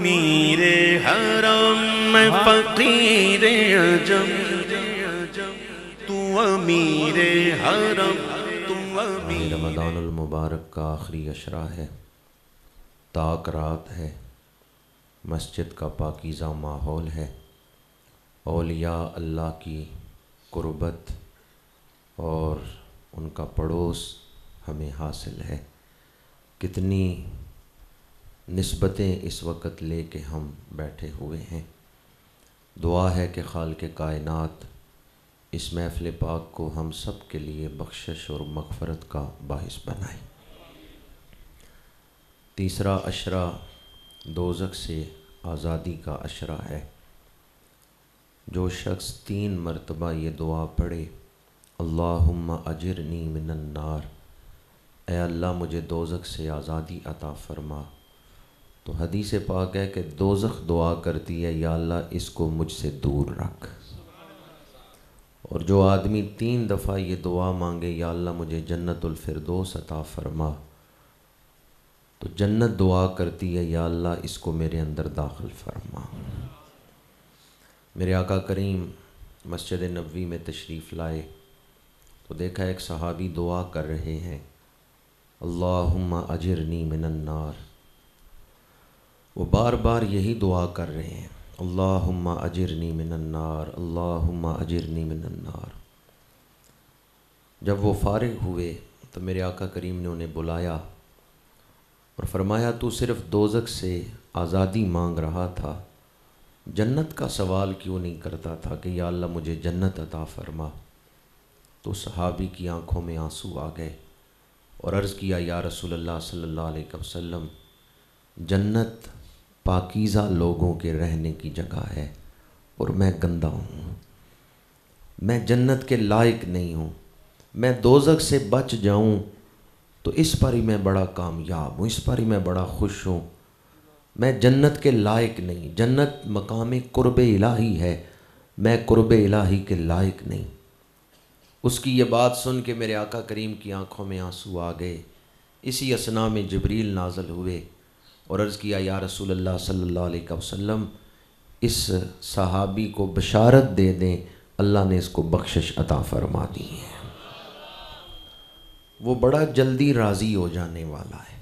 امیر حرم میں فقیر عجم، تو امیر حرم تو امیر۔ رمضان المبارک کا آخری عشرہ ہے، تاک رات ہے، مسجد کا پاکیزہ ماحول ہے، اولیاء اللہ کی قربت اور ان کا پڑوس ہمیں حاصل ہے۔ کتنی نسبتیں اس وقت لے کے ہم بیٹھے ہوئے ہیں۔ دعا ہے کہ خالق کائنات اس محفل پاک کو ہم سب کے لیے بخشش اور مغفرت کا باعث بنائے۔ تیسرا عشرہ دوزخ سے آزادی کا عشرہ ہے۔ جو شخص 3 مرتبہ یہ دعا پڑھے، اللہم اجرنی من النار، اے اللہ مجھے دوزخ سے آزادی عطا فرما، تو حدیث پاک ہے کہ دوزخ دعا کرتی ہے یا اللہ اس کو مجھ سے دور رکھ۔ اور جو آدمی 3 دفعہ یہ دعا مانگے یا اللہ مجھے جنت الفردوس عطا فرما، تو جنت دعا کرتی ہے یا اللہ اس کو میرے اندر داخل فرما۔ میرے آقا کریم مسجد نبوی میں تشریف لائے تو دیکھا ایک صحابی دعا کر رہے ہیں، اللہم اجرنی من النار۔ وہ بار بار یہی دعا کر رہے ہیں، اللہم اجرنی من النار، اللہم اجرنی من النار۔ جب وہ فارغ ہوئے تو میرے آقا کریم نے انہیں بلایا اور فرمایا تو صرف دوزخ سے آزادی مانگ رہا تھا، جنت کا سوال کیوں نہیں کرتا تھا کہ یا اللہ مجھے جنت عطا فرما؟ تو صحابی کی آنکھوں میں آنسو آ گئے اور عرض کیا یا رسول اللہ صلی اللہ علیہ وسلم، جنت پاکیزہ لوگوں کے رہنے کی جگہ ہے اور میں گندہ ہوں، میں جنت کے لائق نہیں ہوں، میں دوزخ سے بچ جاؤں تو اس پر ہی میں بڑا کامیاب ہوں، اس پر ہی میں بڑا خوش ہوں، میں جنت کے لائق نہیں، جنت مقام قرب الہی ہے، میں قرب الہی کے لائق نہیں۔ اس کی یہ بات سن کے میرے آقا کریم کی آنکھوں میں آنسو آ گئے۔ اسی اثناء میں جبریل نازل ہوئے اور عرض کیا یا رسول اللہ صلی اللہ علیہ وسلم، اس صحابی کو بشارت دے دیں اللہ نے اس کو بخشش عطا فرما دی ہے، وہ بڑا جلدی راضی ہو جانے والا ہے۔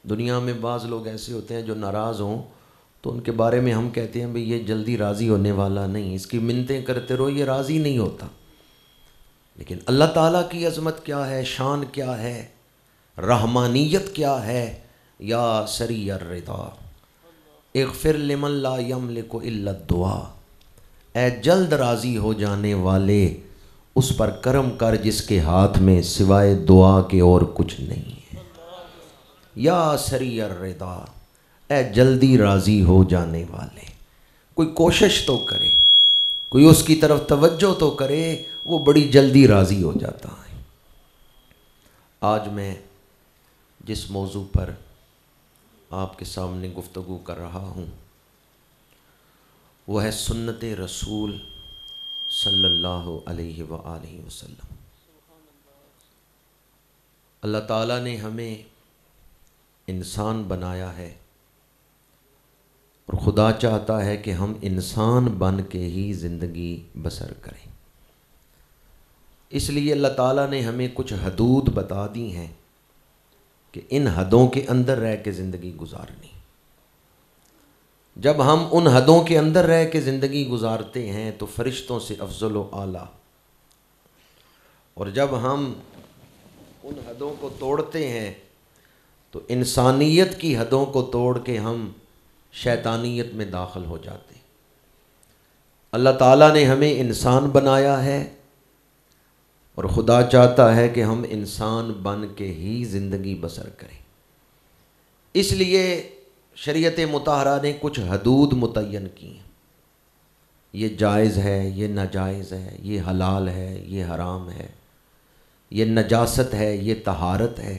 دنیا میں بعض لوگ ایسے ہوتے ہیں جو ناراض ہوں تو ان کے بارے میں ہم کہتے ہیں بھئی یہ جلدی راضی ہونے والا نہیں، اس کی منتیں کرتے رہو یہ راضی نہیں ہوتا۔ لیکن اللہ تعالیٰ کی عظمت کیا ہے، شان کیا ہے، رحمانیت کیا ہے، یا سری الرضا اغفر لمن لا یملک الا الدعاء، اے جلد راضی ہو جانے والے اس پر کرم کر جس کے ہاتھ میں سوائے دعا کے اور کچھ نہیں ہے۔ یا سری الرضا، اے جلدی راضی ہو جانے والے، کوئی کوشش تو کرے، کوئی اس کی طرف توجہ تو کرے، وہ بڑی جلدی راضی ہو جاتا ہے۔ آج میں جس موضوع پر آپ کے سامنے گفتگو کر رہا ہوں وہ ہے سنت رسول صلی اللہ علیہ وآلہ وسلم۔ اللہ تعالیٰ نے ہمیں انسان بنایا ہے اور خدا چاہتا ہے کہ ہم انسان بن کے ہی زندگی بسر کریں، اس لیے اللہ تعالیٰ نے ہمیں کچھ حدود بتا دی ہیں کہ ان حدوں کے اندر رہ کے زندگی گزارنی۔ جب ہم ان حدوں کے اندر رہ کے زندگی گزارتے ہیں تو فرشتوں سے افضل و اعلیٰ، اور جب ہم ان حدوں کو توڑتے ہیں تو انسانیت کی حدوں کو توڑ کے ہم شیطانیت میں داخل ہو جاتے ہیں۔ اللہ تعالیٰ نے ہمیں انسان بنایا ہے اور خدا چاہتا ہے کہ ہم انسان بن کے ہی زندگی بسر کریں، اس لیے شریعت مطہرہ نے کچھ حدود متعین کی ہیں، یہ جائز ہے، یہ ناجائز ہے، یہ حلال ہے، یہ حرام ہے، یہ نجاست ہے، یہ طہارت ہے۔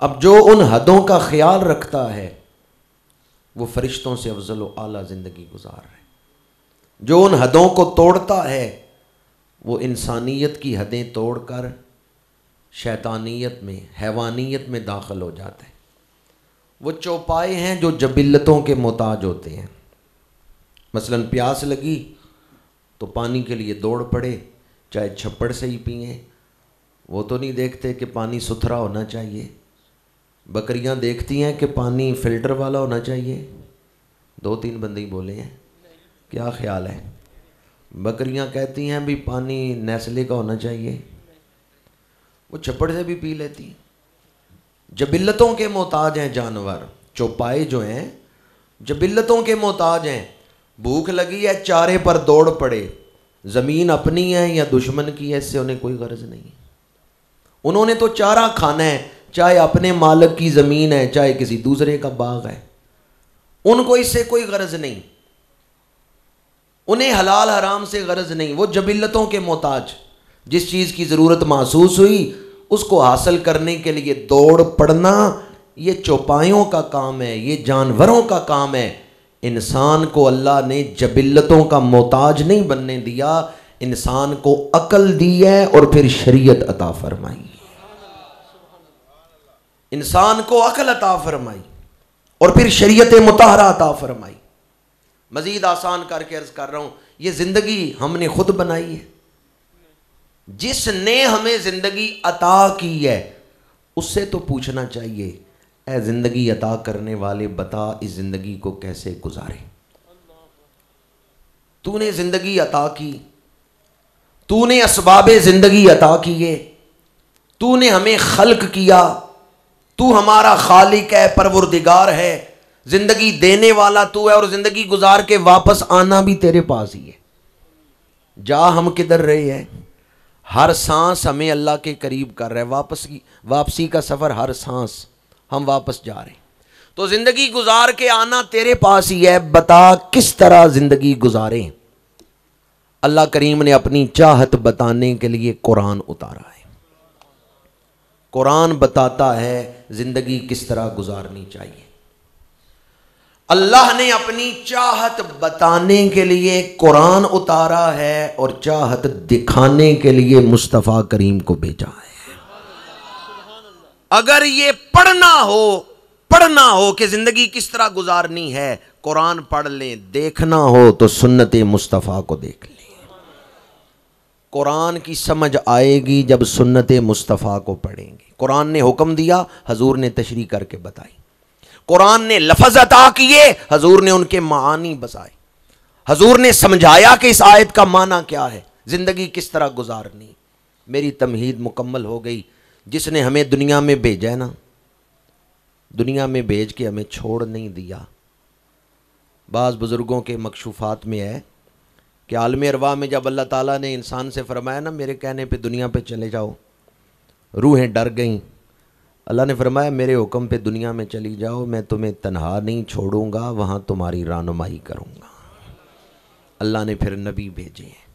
اب جو ان حدوں کا خیال رکھتا ہے وہ فرشتوں سے افضل و اعلیٰ زندگی گزار رہے، جو ان حدوں کو توڑتا ہے وہ انسانیت کی حدیں توڑ کر شیطانیت میں، حیوانیت میں داخل ہو جاتا ہے۔ وہ چوپائے ہیں جو جبلتوں کے محتاج ہوتے ہیں. مثلاً پیاس لگی تو پانی کے لیے دوڑ پڑے، چاہے چھپڑ سے ہی پئیں. وہ تو نہیں دیکھتے کہ پانی ستھرا ہونا چاہیے. بکریاں دیکھتی ہیں کہ پانی فلٹر والا ہونا چاہیے. 2-3 بندے ہی بولے ہیں، کیا خیال ہے؟ بکریاں کہتی ہیں بھی پانی نیسلے کا ہونا چاہیے. وہ چھپڑ سے بھی پی لیتی ہیں. جبلتوں کے محتاج ہیں جانور. چوپائے جو ہیں جبلتوں کے محتاج ہیں. بھوک لگی ہے، چارے پر دوڑ پڑے. زمین اپنی ہے یا دشمن کی ہے، اس سے انہیں کوئی غرض نہیں. انہوں نے تو چارہ کھانا ہے، چاہے اپنے مالک کی زمین ہے چاہے کسی دوسرے کا باغ ہے. ان کو اس سے کوئی غرض نہیں. انہیں حلال حرام سے غرض نہیں. وہ جبلتوں کے محتاج. جس چیز کی ضرورت محسوس ہوئی اس کو حاصل کرنے کے لیے دوڑ پڑنا، یہ چوپایوں کا کام ہے، یہ جانوروں کا کام ہے. انسان کو اللہ نے جبلتوں کا محتاج نہیں بننے دیا. انسان کو عقل دی ہے اور پھر شریعت عطا فرمائی. انسان کو عقل عطا فرمائی اور پھر شریعت مطہرہ عطا فرمائی. مزید آسان کر کے عرض کر رہا ہوں، یہ زندگی ہم نے خود بنائی ہے. جس نے ہمیں زندگی عطا کی ہے اس سے تو پوچھنا چاہیے، اے زندگی عطا کرنے والے بتا اس زندگی کو کیسے گزارے. تو نے زندگی عطا کی، تو نے اسباب زندگی عطا کیے، تو نے ہمیں خلق کیا، تو ہمارا خالق ہے، پروردگار ہے، زندگی دینے والا تو ہے، اور زندگی گزار کے واپس آنا بھی تیرے پاس ہی ہے. جا ہم کدھر رہے ہیں؟ ہر سانس ہمیں اللہ کے قریب کر رہا ہے. واپسی کا سفر ہر سانس ہم واپس جا رہے ہیں. تو زندگی گزار کے آنا تیرے پاس ہی ہے. بتا کس طرح زندگی گزاریں. اللہ کریم نے اپنی چاہت بتانے کے لیے قرآن اتارا ہے. قرآن بتاتا ہے زندگی کس طرح گزارنی چاہیے. اللہ نے اپنی چاہت بتانے کے لیے قرآن اتارا ہے اور چاہت دکھانے کے لیے مصطفیٰ کریم کو بھیجا ہے. اگر یہ پڑھنا ہو کہ زندگی کس طرح گزارنی ہے، قرآن پڑھ لیں. دیکھنا ہو تو سنت مصطفیٰ کو دیکھ لیں. قرآن کی سمجھ آئے گی جب سنت مصطفیٰ کو پڑھیں گے. قرآن نے حکم دیا، حضور نے تشریح کر کے بتائی. قرآن نے لفظ عطا کیے، حضور نے ان کے معانی بتائے. حضور نے سمجھایا کہ اس آیت کا معنی کیا ہے، زندگی کس طرح گزارنی. میری تمہید مکمل ہو گئی. جس نے ہمیں دنیا میں بھیجا ہے نا، دنیا میں بھیج کے ہمیں چھوڑ نہیں دیا. بعض بزرگوں کے مکشوفات میں ہے کہ عالم ارواح میں جب اللہ تعالیٰ نے انسان سے فرمایا نا میرے کہنے پہ دنیا پہ چلے جاؤ، روحیں ڈر گئیں. اللہ نے فرمایا میرے حکم پہ دنیا میں چلی جاؤ، میں تمہیں تنہا نہیں چھوڑوں گا، وہاں تمہاری رہنمائی کروں گا. اللہ نے پھر نبی بھیجے ہیں.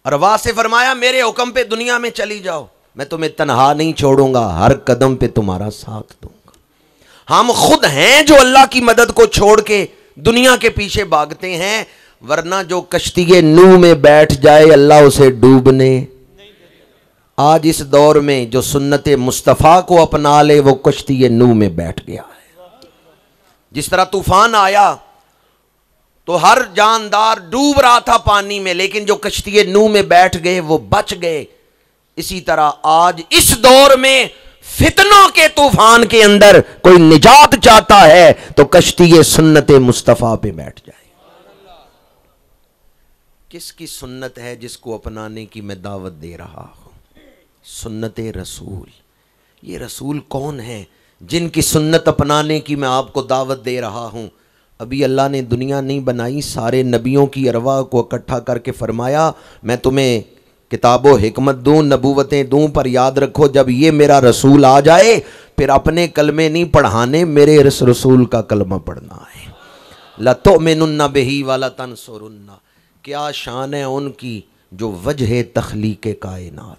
ارواح سے فرمایا میرے حکم پہ دنیا میں چلی جاؤ، میں تمہیں تنہا نہیں چھوڑوں گا، ہر قدم پہ تمہارا ساتھ دوں گا. ہم خود ہیں جو اللہ کی مدد کو چھوڑ کے دنیا کے پیچھے بھاگتے ہیں، ورنہ جو کشتی نوح میں بیٹھ جائے اللہ اسے ڈوبنے. آج اس دور میں جو سنت مصطفیٰ کو اپنا لے وہ کشتی نوح میں بیٹھ گیا ہے. جس طرح طوفان آیا تو ہر جاندار ڈوب رہا تھا پانی میں، لیکن جو کشتی نوح میں بیٹھ گئے وہ بچ گئے. اسی طرح آج اس دور میں فتنوں کے طوفان کے اندر کوئی نجات چاہتا ہے تو کشتی سنت مصطفیٰ پہ بیٹھ جائے. کس کی سنت ہے جس کو اپنانے کی میں دعوت دے رہا ہوں؟ سنت رسول. یہ رسول کون ہیں جن کی سنت اپنانے کی میں آپ کو دعوت دے رہا ہوں؟ ابھی اللہ نے دنیا نہیں بنائی، سارے نبیوں کی ارواح کو اکٹھا کر کے فرمایا میں تمہیں کتاب و حکمت دوں، نبوتیں دوں، پر یاد رکھو جب یہ میرا رسول آ جائے پھر اپنے کلمے نہیں پڑھانے، میرے رسول کا کلمہ پڑھنا ہے. لَتُؤْمِنُنَّ بِهِ وَلَتَنْصُرُنَّ. کیا شان ہے ان کی جو وجہ تخلیق کائنات.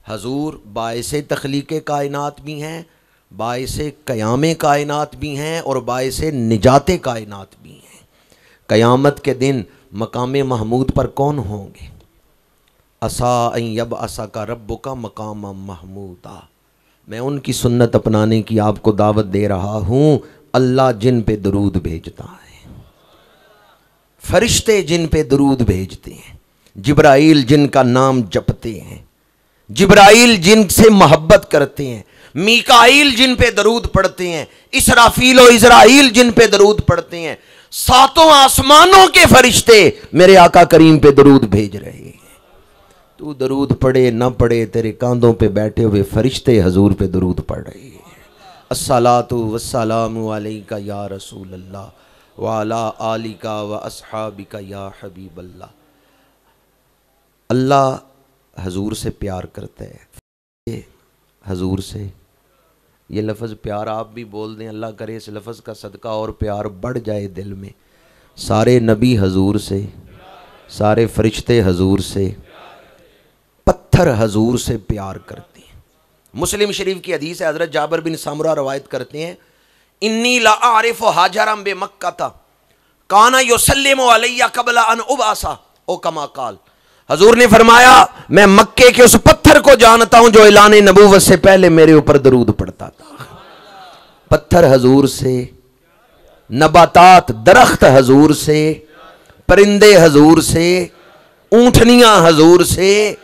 حضور باعث تخلیق کائنات بھی ہیں، باعث قیام کائنات بھی ہیں، اور باعث نجات کائنات بھی ہیں. قیامت کے دن مقام محمود پر کون ہوں گے؟ عسیٰ ان یبعثک ربک مقاما محمودا. میں ان کی سنت اپنانے کی آپ کو دعوت دے رہا ہوں، اللہ جن پہ درود بھیجتا ہے، فرشتے جن پہ درود بھیجتے ہیں، جبرائیل جن کا نام جپتے ہیں، جبرائیل جن سے محبت کرتے ہیں، میکائیل جن پہ درود پڑھتے ہیں، اسرافیل و اسرائیل جن پہ درود پڑھتے ہیں، ساتوں آسمانوں کے فرشتے میرے آقا کریم پہ درود بھیج رہے ہیں۔ تو درود پڑھے نہ پڑھے، تیرے کاندھوں پہ بیٹھے ہوئے فرشتے حضور پہ درود پڑھ رہے ہیں۔ الصلاۃ والسلام علیکہ یا رسول اللہ وعلی آلک و اصحابک یا حبیب اللہ۔ اللہ حضور سے پیار کرتا ہے، حضور سے یہ لفظ پیار آپ بھی بول دیں، اللہ کرے اس لفظ کا صدقہ اور پیار بڑھ جائے دل میں۔ سارے نبی حضور سے، سارے فرشتے حضور سے، پتھر حضور سے پیار کرتے ہیں۔ مسلم شریف کی حدیث ہے، حضرت جابر بن سامرہ روایت کرتے ہیں، انی لا اعرف حاجرا بمکہ کان یسلم علی قبل ان ابعث او کما قال۔ حضور نے فرمایا میں مکے کے اس پتھر کو جانتا ہوں جو اعلان نبوت سے پہلے میرے اوپر درود پڑتا تھا۔ پتھر حضور سے، نباتات درخت حضور سے، پرندے حضور سے، اونٹنیاں حضور سے،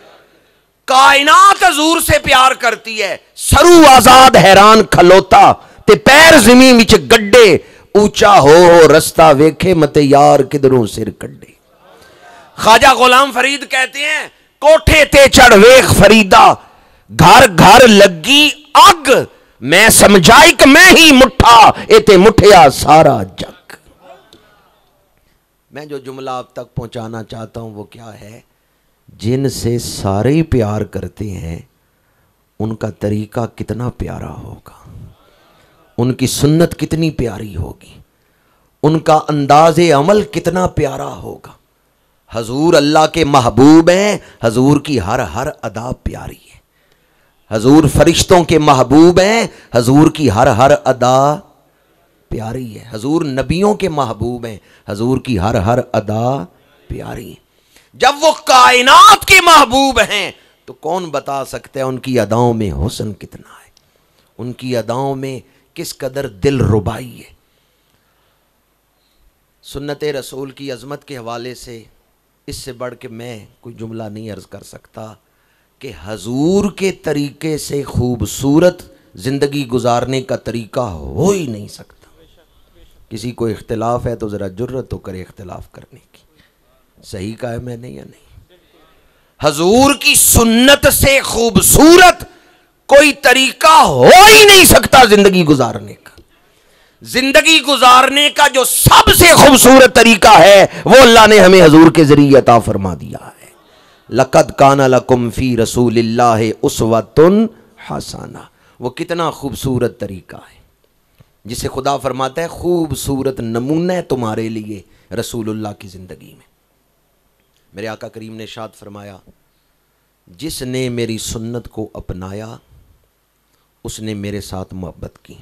کائنات حضور سے پیار کرتی ہے۔ سرو آزاد حیران کھلوتا تے پیر زمین وچ گڈے، اونچا ہو رستہ ویکھے متے یار کدھروں سر کڈے۔ خواجہ غلام فرید کہتے ہیں کوٹھے تے چڑھ ویخ فریدا، گھر گھر لگی اگ، میں سمجھائی کہ میں ہی مٹھا، اے تے مٹھیا سارا جگ۔ میں جو جملہ آپ تک پہنچانا چاہتا ہوں وہ کیا ہے؟ جن سے سارے پیار کرتے ہیں ان کا طریقہ کتنا پیارا ہوگا، ان کی سنت کتنی پیاری ہوگی، ان کا انداز عمل کتنا پیارا ہوگا۔ حضور اللہ کے محبوب ہیں، حضور کی ہر ہر ادا پیاری ہے۔ حضور فرشتوں کے محبوب ہیں، حضور کی ہر ہر ادا پیاری ہے۔ حضور نبیوں کے محبوب ہیں، حضور کی ہر ہر ادا پیاری ہے۔ جب وہ کائنات کے محبوب ہیں تو کون بتا سکتا ہے ان کی اداؤں میں حسن کتنا ہے، ان کی اداؤں میں کس قدر دل ربائی ہے۔ سنت رسول کی عظمت کے حوالے سے اس سے بڑھ کے میں کوئی جملہ نہیں عرض کر سکتا کہ حضور کے طریقے سے خوبصورت زندگی گزارنے کا طریقہ ہو ہی نہیں سکتا۔ کسی کو اختلاف ہے تو ذرا جرت تو کرے اختلاف کرنے کی، صحیح کہا ہے میں نے یا نہیں؟ حضور کی سنت سے خوبصورت کوئی طریقہ ہو ہی نہیں سکتا زندگی گزارنے کا۔ زندگی گزارنے کا جو سب سے خوبصورت طریقہ ہے وہ اللہ نے ہمیں حضور کے ذریعے عطا فرما دیا ہے۔ لَقَدْ كَانَ لَكُمْ فِي رَسُولِ اللَّهِ أُسْوَةٌ حَسَنَةٌ۔ وہ کتنا خوبصورت طریقہ ہے جسے خدا فرماتا ہے خوبصورت نمونہ ہے تمہارے لیے رسول اللہ کی زندگی میں۔ میرے آقا کریم نے ارشاد فرمایا جس نے میری سنت کو اپنایا اس نے میرے ساتھ محبت کی،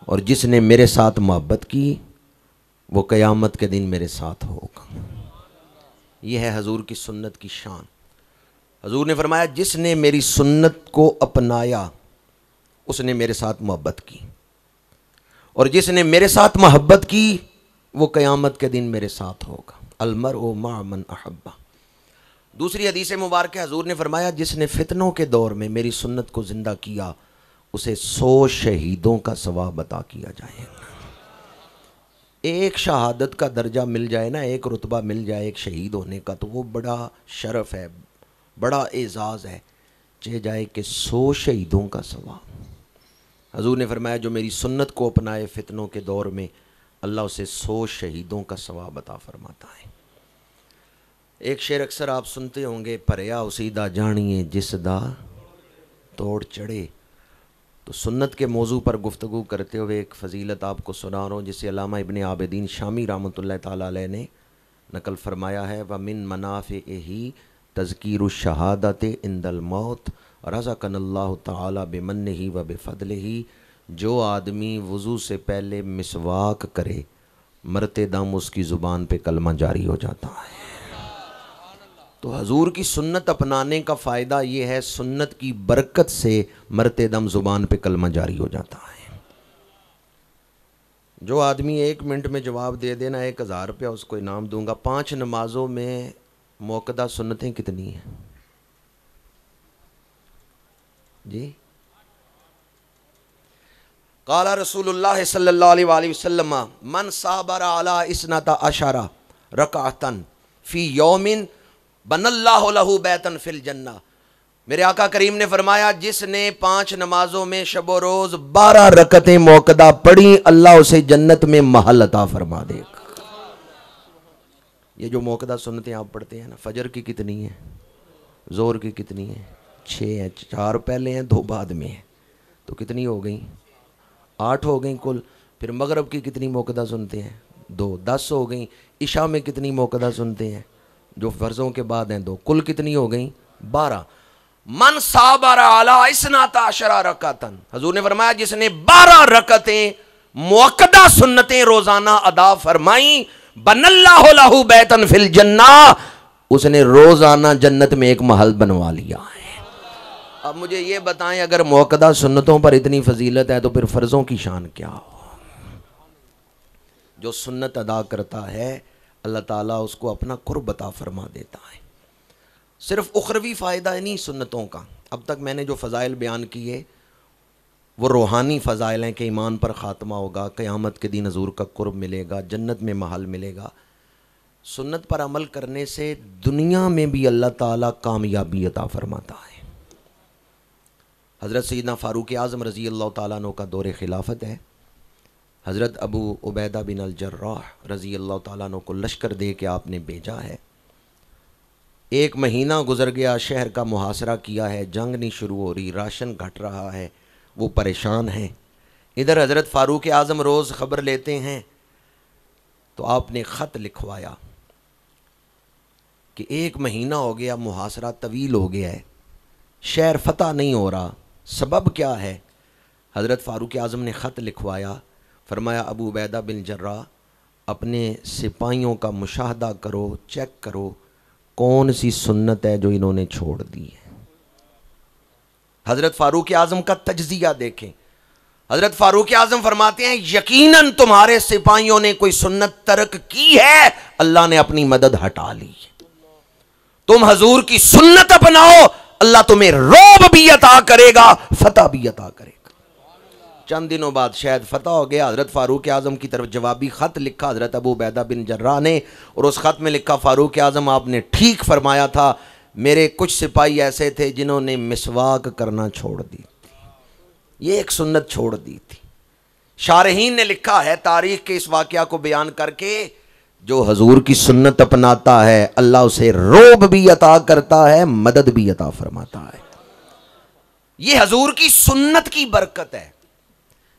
اور جس نے میرے ساتھ محبت کی وہ قیامت کے دن میرے ساتھ ہوگا۔ یہ ہے حضور کی سنت کی شان۔ حضور نے فرمایا جس نے میری سنت کو اپنایا اس نے میرے ساتھ محبت کی، اور جس نے میرے ساتھ محبت کی وہ قیامت کے دن میرے ساتھ ہوگا۔ المرء مع من احب۔ دوسری حدیث مبارکہ حضور نے فرمایا جس نے فتنوں کے دور میں میری سنت کو زندہ کیا اسے 100 شہیدوں کا ثواب عطا کیا جائے گا۔ ایک شہادت کا درجہ مل جائے نا، ایک رتبہ مل جائے ایک شہید ہونے کا، تو وہ بڑا شرف ہے، بڑا اعزاز ہے، چاہے جائے کہ 100 شہیدوں کا ثواب۔ حضور نے فرمایا جو میری سنت کو اپنائے فتنوں کے دور میں اللہ اسے 100 شہیدوں کا ثواب عطا فرماتا ہے۔ ایک شعر اکثر آپ سنتے ہوں گے، پریا اسی دا جانیے جس دا توڑ چڑھے۔ تو سنت کے موضوع پر گفتگو کرتے ہوئے ایک فضیلت آپ کو سنا رہا ہوں جسے علامہ ابن عابدین شامی رحمۃ اللہ تعالیٰ علیہ نے نقل فرمایا ہے، وَمِن مَنَافِعِهِ تذکیر الشہادت عند الموت رزقنا اللہ تعالیٰ بمنہ و بفضلہ۔ جو آدمی وضو سے پہلے مسواک کرے مرتے دم اس کی زبان پہ کلمہ جاری ہو جاتا ہے۔ تو حضور کی سنت اپنانے کا فائدہ یہ ہے، سنت کی برکت سے مرتے دم زبان پہ کلمہ جاری ہو جاتا ہے۔ جو آدمی 1 منٹ میں جواب دے دینا 1000 روپیہ اس کو انعام دوں گا۔ 5 نمازوں میں موقدہ سنتیں کتنی ہیں جی؟ قال رسول اللہ صلی اللہ علیہ وآلہ وسلم من صابر علی 12 رکعۃ فی یوم بن اللہ لہ بیتا فی الجنہ۔ میرے آقا کریم نے فرمایا جس نے 5 نمازوں میں شب و روز 12 رکعتیں موقدہ پڑھی، اللہ اسے جنت میں محل عطا فرما دے گا۔ یہ جو موقدہ سنتیں آپ پڑھتے ہیں نا، فجر کی کتنی ہیں، ظہر کی کتنی ہیں؟ 6 ہیں، 4 پہلے ہیں 2 بعد میں ہیں، تو کتنی ہو گئیں؟ 8 ہو گئیں کل۔ پھر مغرب کی کتنی موقدہ سنتے ہیں؟ 2، 10 ہو گئیں۔ عشاء میں کتنی موقدہ سنتے ہیں جو فرضوں کے بعد ہیں؟ 2، کل کتنی ہو گئیں؟ 12۔ من صابر علی 12 رکعۃ، حضور نے فرمایا جس نے 12 رکعتیں موقدہ سنتیں روزانہ ادا فرمائیں، بن اللہ لہ بیتا فی الجنہ، اس نے روزانہ جنت میں ایک محل بنوا لیا ہے۔ اب مجھے یہ بتائیں اگر موقدہ سنتوں پر اتنی فضیلت ہے تو پھر فرضوں کی شان کیا ہو؟ جو سنت ادا کرتا ہے اللہ تعالیٰ اس کو اپنا قرب عطا فرما دیتا ہے۔ صرف اخروی فائدہ نہیں سنتوں کا، اب تک میں نے جو فضائل بیان کیے وہ روحانی فضائل ہیں کہ ایمان پر خاتمہ ہوگا، قیامت کے دن حضور کا قرب ملے گا، جنت میں محل ملے گا۔ سنت پر عمل کرنے سے دنیا میں بھی اللہ تعالیٰ کامیابی عطا فرماتا ہے۔ حضرت سیدنا فاروق اعظم رضی اللہ تعالیٰ عنہ کا دور خلافت ہے۔ حضرت ابو عبیدہ بن الجراح رضی اللہ تعالیٰ عنہ کو لشکر دے کے آپ نے بھیجا ہے۔ 1 مہینہ گزر گیا، شہر کا محاصرہ کیا ہے، جنگ نہیں شروع ہو رہی، راشن گھٹ رہا ہے، وہ پریشان ہیں۔ ادھر حضرت فاروق اعظم روز خبر لیتے ہیں تو آپ نے خط لکھوایا کہ 1 مہینہ ہو گیا، محاصرہ طویل ہو گیا ہے، شہر فتح نہیں ہو رہا، سبب کیا ہے؟ حضرت فاروق اعظم نے خط لکھوایا، فرمایا ابو عبیدہ بن جراح اپنے سپاہیوں کا مشاہدہ کرو، چیک کرو کون سی سنت ہے جو انہوں نے چھوڑ دی ہے۔ حضرت فاروق اعظم کا تجزیہ دیکھیں۔ حضرت فاروق اعظم فرماتے ہیں یقیناً تمہارے سپاہیوں نے کوئی سنت ترک کی ہے، اللہ نے اپنی مدد ہٹا لی ہے۔ تم حضور کی سنت اپناؤ، اللہ تمہیں رعب بھی عطا کرے گا، فتح بھی عطا کرے گا۔ چند دنوں بعد شاید فتح ہو گیا۔ حضرت فاروق اعظم کی طرف جوابی خط لکھا حضرت ابو عبیدہ بن جراح نے، اور اس خط میں لکھا فاروق اعظم آپ نے ٹھیک فرمایا تھا، میرے کچھ سپاہی ایسے تھے جنہوں نے مسواک کرنا چھوڑ دی تھی، یہ ایک سنت چھوڑ دی تھی۔ شارحین نے لکھا ہے تاریخ کے اس واقعہ کو بیان کر کے، جو حضور کی سنت اپناتا ہے اللہ اسے رعب بھی عطا کرتا ہے، مدد بھی عطا فرماتا ہے۔ یہ حضور کی سنت کی برکت ہے۔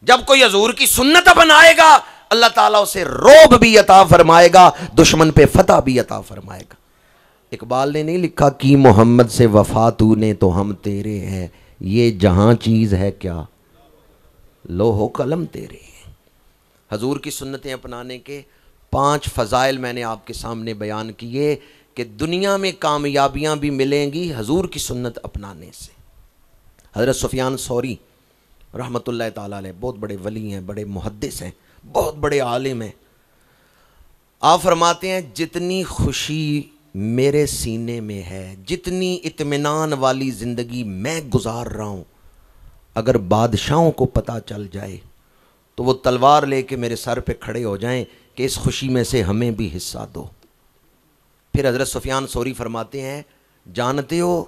جب کوئی حضور کی سنت اپنائے گا اللہ تعالیٰ اسے رعب بھی عطا فرمائے گا، دشمن پہ فتح بھی عطا فرمائے گا۔ اقبال نے نہیں لکھا کہ محمد سے وفا تو نے تو ہم تیرے ہیں، یہ جہاں چیز ہے کیا لوح و قلم تیرے ہیں۔ حضور کی سنتیں اپنانے کے 5 فضائل میں نے آپ کے سامنے بیان کیے کہ دنیا میں کامیابیاں بھی ملیں گی حضور کی سنت اپنانے سے۔ حضرت سفیان ثوری رحمۃ اللہ تعالیٰ علیہ بہت بڑے ولی ہیں، بڑے محدث ہیں، بہت بڑے عالم ہیں۔ آپ فرماتے ہیں جتنی خوشی میرے سینے میں ہے، جتنی اطمینان والی زندگی میں گزار رہا ہوں، اگر بادشاہوں کو پتہ چل جائے تو وہ تلوار لے کے میرے سر پہ کھڑے ہو جائیں کہ اس خوشی میں سے ہمیں بھی حصہ دو۔ پھر حضرت سفیان ثوری فرماتے ہیں جانتے ہو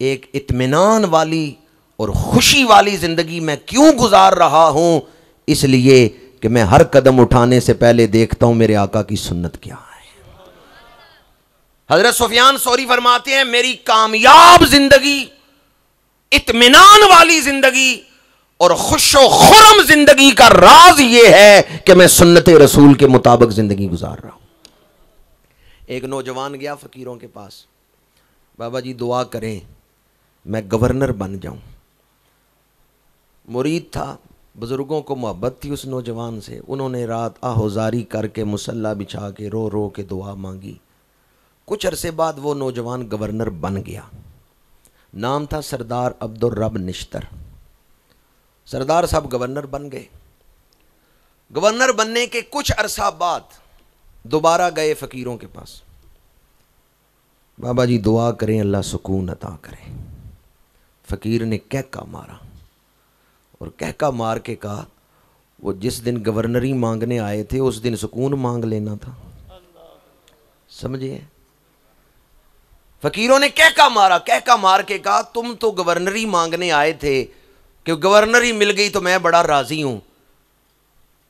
ایک اطمینان والی اور خوشی والی زندگی میں کیوں گزار رہا ہوں؟ اس لیے کہ میں ہر قدم اٹھانے سے پہلے دیکھتا ہوں میرے آقا کی سنت کیا ہے۔ حضرت سفیان ثوری فرماتے ہیں میری کامیاب زندگی، اطمینان والی زندگی اور خوش و خرم زندگی کا راز یہ ہے کہ میں سنت رسول کے مطابق زندگی گزار رہا ہوں۔ ایک نوجوان گیا فقیروں کے پاس، بابا جی دعا کریں میں گورنر بن جاؤں۔ مرید تھا، بزرگوں کو محبت تھی اس نوجوان سے، انہوں نے رات آہوزاری کر کے مصلی بچھا کے رو رو کے دعا مانگی۔ کچھ عرصے بعد وہ نوجوان گورنر بن گیا، نام تھا سردار عبدالرب نشتر۔ سردار صاحب گورنر بن گئے۔ گورنر بننے کے کچھ عرصہ بعد دوبارہ گئے فقیروں کے پاس، بابا جی دعا کریں اللہ سکون عطا کرے۔ فقیر نے کہکا مارا اور کہکا مار کے کہا وہ جس دن گورنری مانگنے آئے تھے اس دن سکون مانگ لینا تھا۔ سمجھے؟ فقیروں نے کہکا مارا، کہکا مار کے کہا تم تو گورنری مانگنے آئے تھے کہ گورنری مل گئی تو میں بڑا راضی ہوں،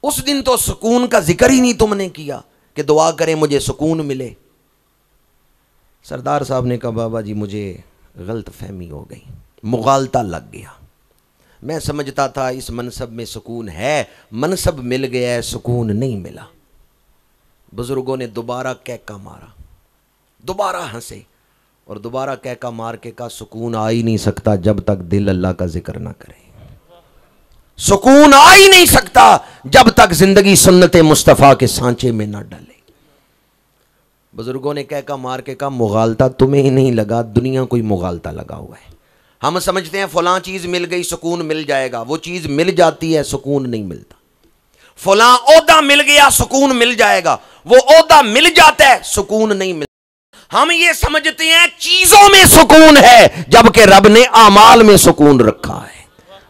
اس دن تو سکون کا ذکر ہی نہیں تم نے کیا کہ دعا کریں مجھے سکون ملے۔ سردار صاحب نے کہا بابا جی مجھے غلط فہمی ہو گئی، مغالطہ لگ گیا، میں سمجھتا تھا اس منصب میں سکون ہے، منصب مل گیا ہے سکون نہیں ملا۔ بزرگوں نے دوبارہ کہکا مارا، دوبارہ ہنسے اور دوبارہ کہکا مار کے کہا سکون آ ہی نہیں سکتا جب تک دل اللہ کا ذکر نہ کرے، سکون آ ہی نہیں سکتا جب تک زندگی سنت مصطفیٰ کے سانچے میں نہ ڈلے۔ بزرگوں نے کہکا مار کے کہا مغالطہ تمہیں ہی نہیں لگا، دنیا کوئی مغالطہ لگا ہوا ہے۔ ہم سمجھتے ہیں فلاں چیز مل گئی سکون مل جائے گا، وہ چیز مل جاتی ہے سکون نہیں ملتا۔ فلاں عہدہ مل گیا سکون مل جائے گا، وہ عہدہ مل جاتا ہے سکون نہیں ملتا۔ ہم یہ سمجھتے ہیں چیزوں میں سکون ہے جبکہ رب نے اعمال میں سکون رکھا ہے۔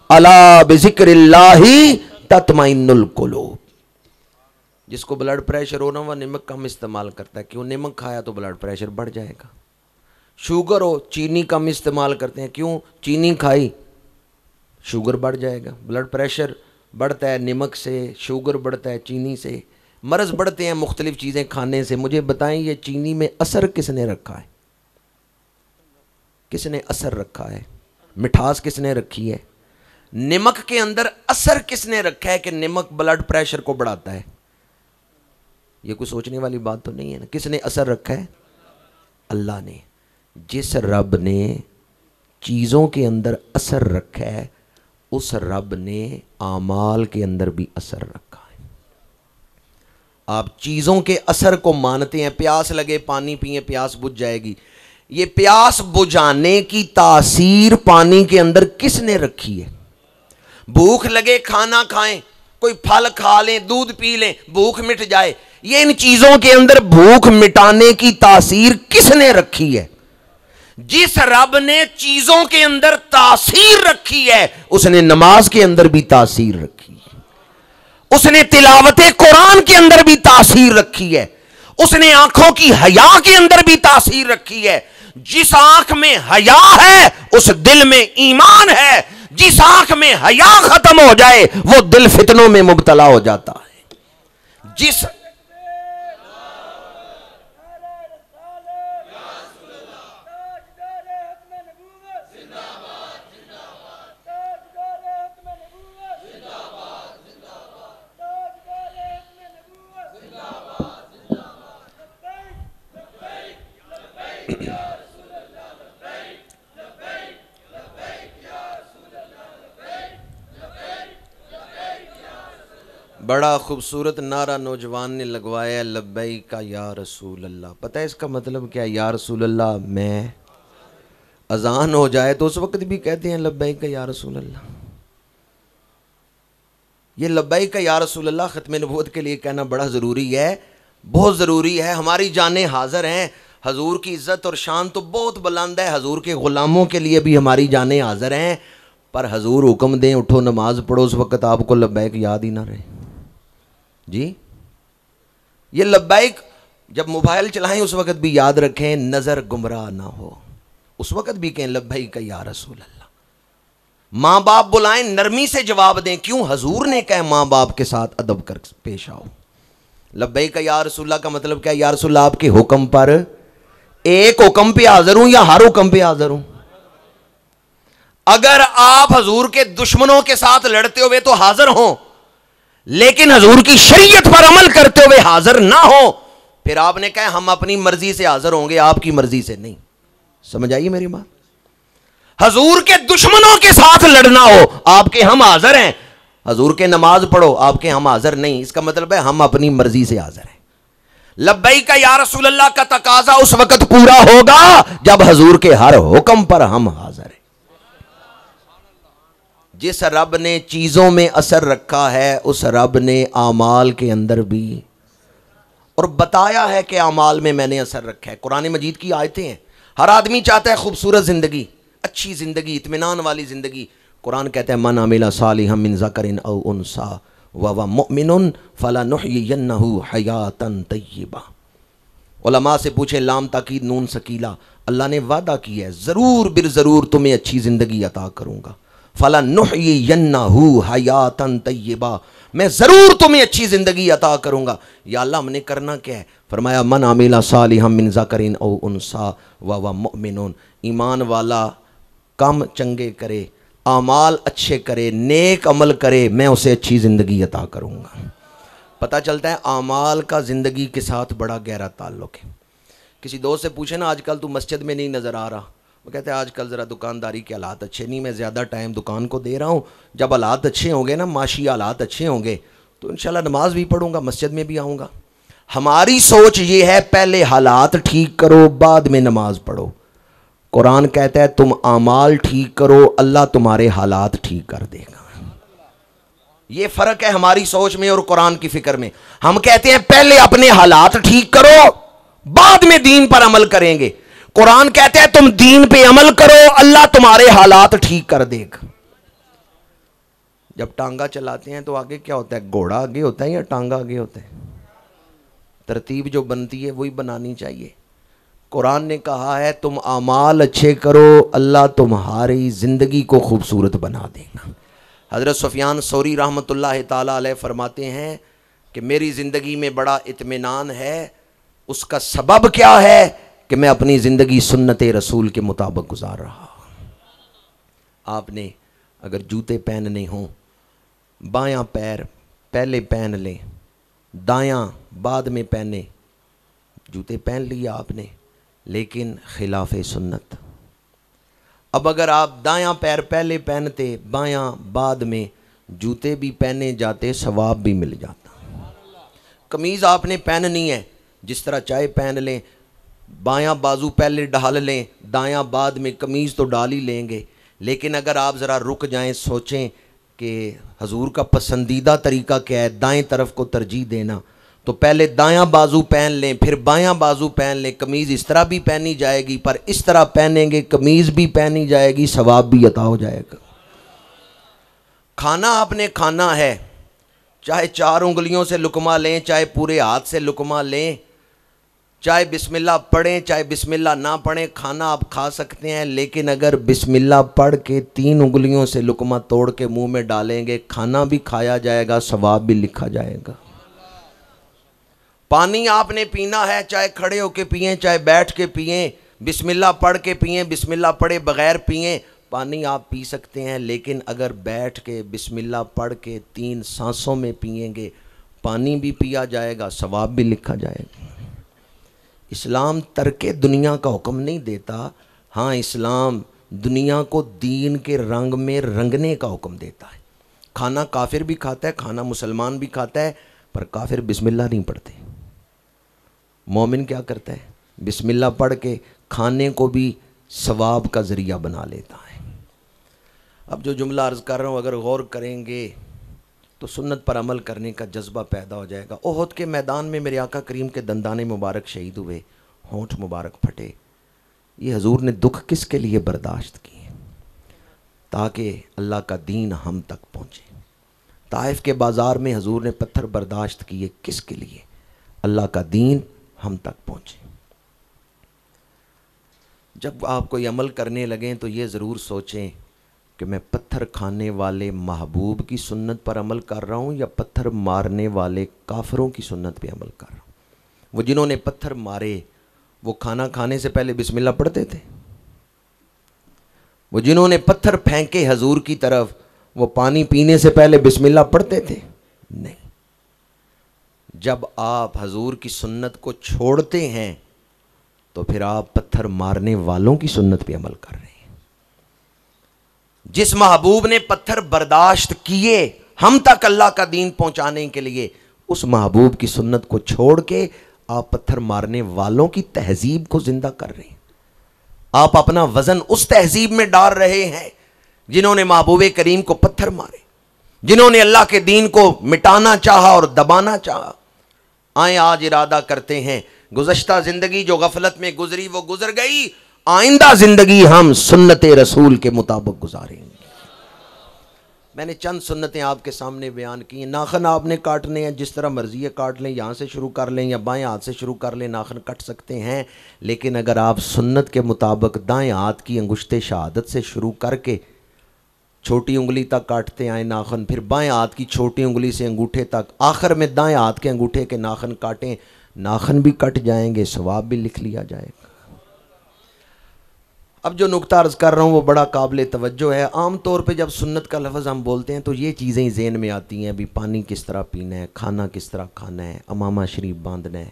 الا بذکر اللہ تطمئن القلوب۔ جس کو بلڈ پریشر ہونا وہ نمک کم استعمال کرتا ہے، کیوں؟ نمک کھایا تو بلڈ پریشر بڑھ جائے گا۔ شوگر ہو چینی کم استعمال کرتے ہیں، کیوں؟ چینی کھائی شوگر بڑھ جائے گا، بلڈ پریشر بڑھتا ہے نمک سے، شوگر بڑھتا ہے چینی سے، مرض بڑھتے ہیں مختلف چیزیں کھانے سے۔ مجھے بتائیں یہ چینی میں اثر کس نے رکھا ہے؟ کس نے اثر رکھا ہے؟ مٹھاس کس نے رکھی ہے؟ نمک کے اندر اثر کس نے رکھا ہے کہ نمک بلڈ پریشر کو بڑھاتا ہے؟ یہ کوئی سوچنے والی بات تو نہیں ہے نا۔ کس نے اثر رکھا ہے؟ اللہ نے۔ جس رب نے چیزوں کے اندر اثر رکھا ہے اس رب نے اعمال کے اندر بھی اثر رکھا ہے۔ آپ چیزوں کے اثر کو مانتے ہیں، پیاس لگے پانی پئیں پیاس بجھ جائے گی، یہ پیاس بجھانے کی تاثیر پانی کے اندر کس نے رکھی ہے؟ بھوک لگے کھانا کھائیں، کوئی پھل کھا لیں، دودھ پی لیں، بھوک مٹ جائے، یہ ان چیزوں کے اندر بھوک مٹانے کی تاثیر کس نے رکھی ہے؟ جس رب نے چیزوں کے اندر تاثیر رکھی ہے اس نے نماز کے اندر بھی تاثیر رکھی ہے، اس نے تلاوت قرآن کے اندر بھی تاثیر رکھی ہے، اس نے آنکھوں کی حیا کے اندر بھی تاثیر رکھی ہے۔ جس آنکھ میں حیا ہے اس دل میں ایمان ہے، جس آنکھ میں حیا ختم ہو جائے وہ دل فتنوں میں مبتلا ہو جاتا ہے۔ جس بڑا خوبصورت نعرہ نوجوان نے لگوایا لبیک یا رسول اللہ۔ پتہ ہے اس کا مطلب کیا؟ یا رسول اللہ، میں اذان ہو جائے تو اس وقت بھی کہتے ہیں لبیک یا رسول اللہ۔ یہ لبیک یا رسول اللہ ختم نبوت کے لیے کہنا بڑا ضروری ہے، بہت ضروری ہے۔ ہماری جانیں حاضر ہیں، حضور کی عزت اور شان تو بہت بلند ہے، حضور کے غلاموں کے لیے بھی ہماری جانیں حاضر ہیں، پر حضور حکم دیں اٹھو نماز پڑھو اس وقت آپ کو لبیک یاد ہی نہ رہے۔ جی یہ لبیک جب موبائل چلائیں اس وقت بھی یاد رکھیں، نظر گمراہ نہ ہو، اس وقت بھی کہیں لبیک یا رسول اللہ۔ ماں باپ بلائیں نرمی سے جواب دیں، کیوں؟ حضور نے کہا ماں باپ کے ساتھ ادب کر پیش آؤ۔ لبیک یا رسول اللہ کا مطلب کیا؟ یا رسول اللہ آپ کے حکم پر ایک حکم پہ حاضر ہوں یا ہر حکم پہ حاضر ہوں؟ اگر آپ حضور کے دشمنوں کے ساتھ لڑتے ہوئے تو حاضر ہوں، لیکن حضور کی شریعت پر عمل کرتے ہوئے حاضر نہ ہو، پھر آپ نے کہا ہم اپنی مرضی سے حاضر ہوں گے، آپ کی مرضی سے نہیں۔ سمجھ آئیے میری بات؟ حضور کے دشمنوں کے ساتھ لڑنا ہو، آپ کے ہم حاضر ہیں، حضور کے نماز پڑھو، آپ کے ہم حاضر نہیں، اس کا مطلب ہے ہم اپنی مرضی سے حاضر ہیں۔ لبیک یا رسول اللہ کا تقاضا اس وقت پورا ہوگا جب حضور کے ہر حکم پر ہم حاضر ہیں۔ جس رب نے چیزوں میں اثر رکھا ہے اس رب نے اعمال کے اندر بھی اور بتایا ہے کہ اعمال میں نے اثر رکھا ہے۔ قرآن مجید کی آیتیں ہیں۔ ہر آدمی چاہتا ہے خوبصورت زندگی، اچھی زندگی، اطمینان والی زندگی۔ قرآن کہتا ہے من عمل صالحا من ذکر او انثی وهو مؤمن فلنحیینہ حیاتا طیبہ۔ علماء سے پوچھیں لام تاکید نون سکیلا، اللہ نے وعدہ کیا ہے ضرور بالضرور تمہیں اچھی زندگی عطا کروں گا۔ فلنحیینہ حیاتا طیبہ، میں ضرور تمہیں اچھی زندگی عطا کروں گا۔ یا اللہ ہم نے کرنا کیا ہے؟ فرمایا من عمل صالحا من ذکر او انثی وهو مؤمن، ایمان والا کام چنگے کرے، اعمال اچھے کرے، نیک عمل کرے، میں اسے اچھی زندگی عطا کروں گا۔ پتہ چلتا ہے اعمال کا زندگی کے ساتھ بڑا گہرا تعلق ہے۔ کسی دوست سے پوچھے نا آج کل تو مسجد میں نہیں نظر آ رہا، وہ کہتے ہیں آج کل ذرا دکانداری کے حالات اچھے نہیں، میں زیادہ ٹائم دکان کو دے رہا ہوں۔ جب حالات اچھے ہوں گے نا، معاشی حالات اچھے ہوں گے تو انشاءاللہ نماز بھی پڑھوں گا، مسجد میں بھی آؤں گا۔ ہماری سوچ یہ ہے پہلے حالات ٹھیک کرو بعد میں نماز پڑھو۔ قرآن کہتا ہے تم اعمال ٹھیک کرو اللہ تمہارے حالات ٹھیک کر دے گا۔ یہ فرق ہے ہماری سوچ میں اور قرآن کی فکر میں۔ ہم کہتے ہیں پہلے اپنے حالات ٹھیک کرو بعد میں دین پر عمل کریں گے۔ قرآن کہتا ہے تم دین پہ عمل کرو اللہ تمہارے حالات ٹھیک کر دے گا۔ جب ٹانگا چلاتے ہیں تو آگے کیا ہوتا ہے؟ گھوڑا آگے ہوتا ہے یا ٹانگا آگے ہوتا ہے؟ ترتیب جو بنتی ہے وہی بنانی چاہیے۔ قرآن نے کہا ہے تم اعمال اچھے کرو اللہ تمہاری زندگی کو خوبصورت بنا دے گا۔ حضرت سفیان ثوری رحمۃ اللہ تعالیٰ علیہ فرماتے ہیں کہ میری زندگی میں بڑا اطمینان ہے، اس کا سبب کیا ہے کہ میں اپنی زندگی سنت رسول کے مطابق گزار رہا ہوں۔ آپ نے اگر جوتے پہننے ہوں بایاں پیر پہلے پہن لیں، دایاں بعد میں پہنے، جوتے پہن لیا آپ نے لیکن خلاف سنت۔ اب اگر آپ دایاں پیر پہلے پہنتے بایاں بعد میں، جوتے بھی پہنے جاتے ثواب بھی مل جاتا۔ قمیض آپ نے پہننی ہے جس طرح چاہے پہن لیں، بایاں بازو پہلے ڈال لیں دایاں بعد میں، قمیض تو ڈال ہی لیں گے۔ لیکن اگر آپ ذرا رک جائیں سوچیں کہ حضور کا پسندیدہ طریقہ کیا ہے، دائیں طرف کو ترجیح دینا، تو پہلے دایاں بازو پہن لیں پھر بایاں بازو پہن لیں۔ قمیض اس طرح بھی پہنی جائے گی پر اس طرح پہنیں گے قمیض بھی پہنی جائے گی ثواب بھی عطا ہو جائے گا۔ کھانا آپ نے کھانا ہے، چاہے 4 انگلیوں سے لقمہ لیں چاہے پورے ہاتھ سے لقمہ لیں، چاہے بسم اللہ پڑھیں چاہے بسم اللہ نہ پڑھیں، کھانا آپ کھا سکتے ہیں۔ لیکن اگر بسم اللہ پڑھ کے 3 انگلیوں سے لقمہ توڑ کے منہ میں ڈالیں گے کھانا بھی کھایا جائے گا ثواب بھی لکھا جائے گا۔ پانی آپ نے پینا ہے چاہے کھڑے ہو کے پئیں چاہے بیٹھ کے پئیں، بسم اللہ پڑھ کے پئیں بسم اللہ پڑھے بغیر پئیں، پانی آپ پی سکتے ہیں۔ لیکن اگر بیٹھ کے بسم اللہ پڑھ کے 3 سانسوں میں پئیں گے پانی بھی پیا جائے گا ثواب بھی لکھا جائے گا۔ اسلام ترک دنیا کا حکم نہیں دیتا، ہاں اسلام دنیا کو دین کے رنگ میں رنگنے کا حکم دیتا ہے۔ کھانا کافر بھی کھاتا ہے، کھانا مسلمان بھی کھاتا ہے، پر کافر بسم اللہ نہیں پڑھتے۔ مومن کیا کرتا ہے؟ بسم اللہ پڑھ کے کھانے کو بھی ثواب کا ذریعہ بنا لیتا ہے۔ اب جو جملہ عرض کر رہا ہوں اگر غور کریں گے تو سنت پر عمل کرنے کا جذبہ پیدا ہو جائے گا۔ احد کے میدان میں میرے آقا کریم کے دندان مبارک شہید ہوئے، ہونٹ مبارک پھٹے، یہ حضور نے دکھ کس کے لیے برداشت کیے؟ تاکہ اللہ کا دین ہم تک پہنچے۔ طائف کے بازار میں حضور نے پتھر برداشت کیے کس کے لیے؟ اللہ کا دین ہم تک پہنچے۔ جب آپ کوئی عمل کرنے لگیں تو یہ ضرور سوچیں کہ میں پتھر کھانے والے محبوب کی سنت پر عمل کر رہا ہوں یا پتھر مارنے والے کافروں کی سنت پہ عمل کر رہا ہوں۔ وہ جنہوں نے پتھر مارے وہ کھانا کھانے سے پہلے بسم اللہ پڑھتے تھے؟ وہ جنہوں نے پتھر پھینکے حضور کی طرف وہ پانی پینے سے پہلے بسم اللہ پڑھتے تھے؟ نہیں۔ جب آپ حضور کی سنت کو چھوڑتے ہیں تو پھر آپ پتھر مارنے والوں کی سنت پہ عمل کر رہے ہیں۔ جس محبوب نے پتھر برداشت کیے ہم تک اللہ کا دین پہنچانے کے لیے، اس محبوب کی سنت کو چھوڑ کے آپ پتھر مارنے والوں کی تہذیب کو زندہ کر رہے ہیں. آپ اپنا وزن اس تہذیب میں ڈال رہے ہیں جنہوں نے محبوب کریم کو پتھر مارے, جنہوں نے اللہ کے دین کو مٹانا چاہا اور دبانا چاہا. آئیں آج ارادہ کرتے ہیں گزشتہ زندگی جو غفلت میں گزری وہ گزر گئی, آئندہ زندگی ہم سنت رسول کے مطابق گزاریں گے. میں نے چند سنتیں آپ کے سامنے بیان کی ہیں. ناخن آپ نے کاٹنے ہیں, جس طرح مرضی ہے کاٹ لیں, یہاں سے شروع کر لیں یا بائیں ہاتھ سے شروع کر لیں, ناخن کٹ سکتے ہیں. لیکن اگر آپ سنت کے مطابق دائیں ہاتھ کی انگشت شہادت سے شروع کر کے چھوٹی انگلی تک کاٹتے آئیں ناخن, پھر بائیں ہاتھ کی چھوٹی انگلی سے انگوٹھے تک, آخر میں دائیں ہاتھ کے انگوٹھے کے ناخن کاٹیں, ناخن بھی کٹ جائیں گے, ثواب بھی لکھ لیا جائے گا. اب جو نقطہ عرض کر رہا ہوں وہ بڑا قابل توجہ ہے. عام طور پہ جب سنت کا لفظ ہم بولتے ہیں تو یہ چیزیں ذہن میں آتی ہیں, بھی پانی کس طرح پینا ہے, کھانا کس طرح کھانا ہے, امامہ شریف باندھنا ہے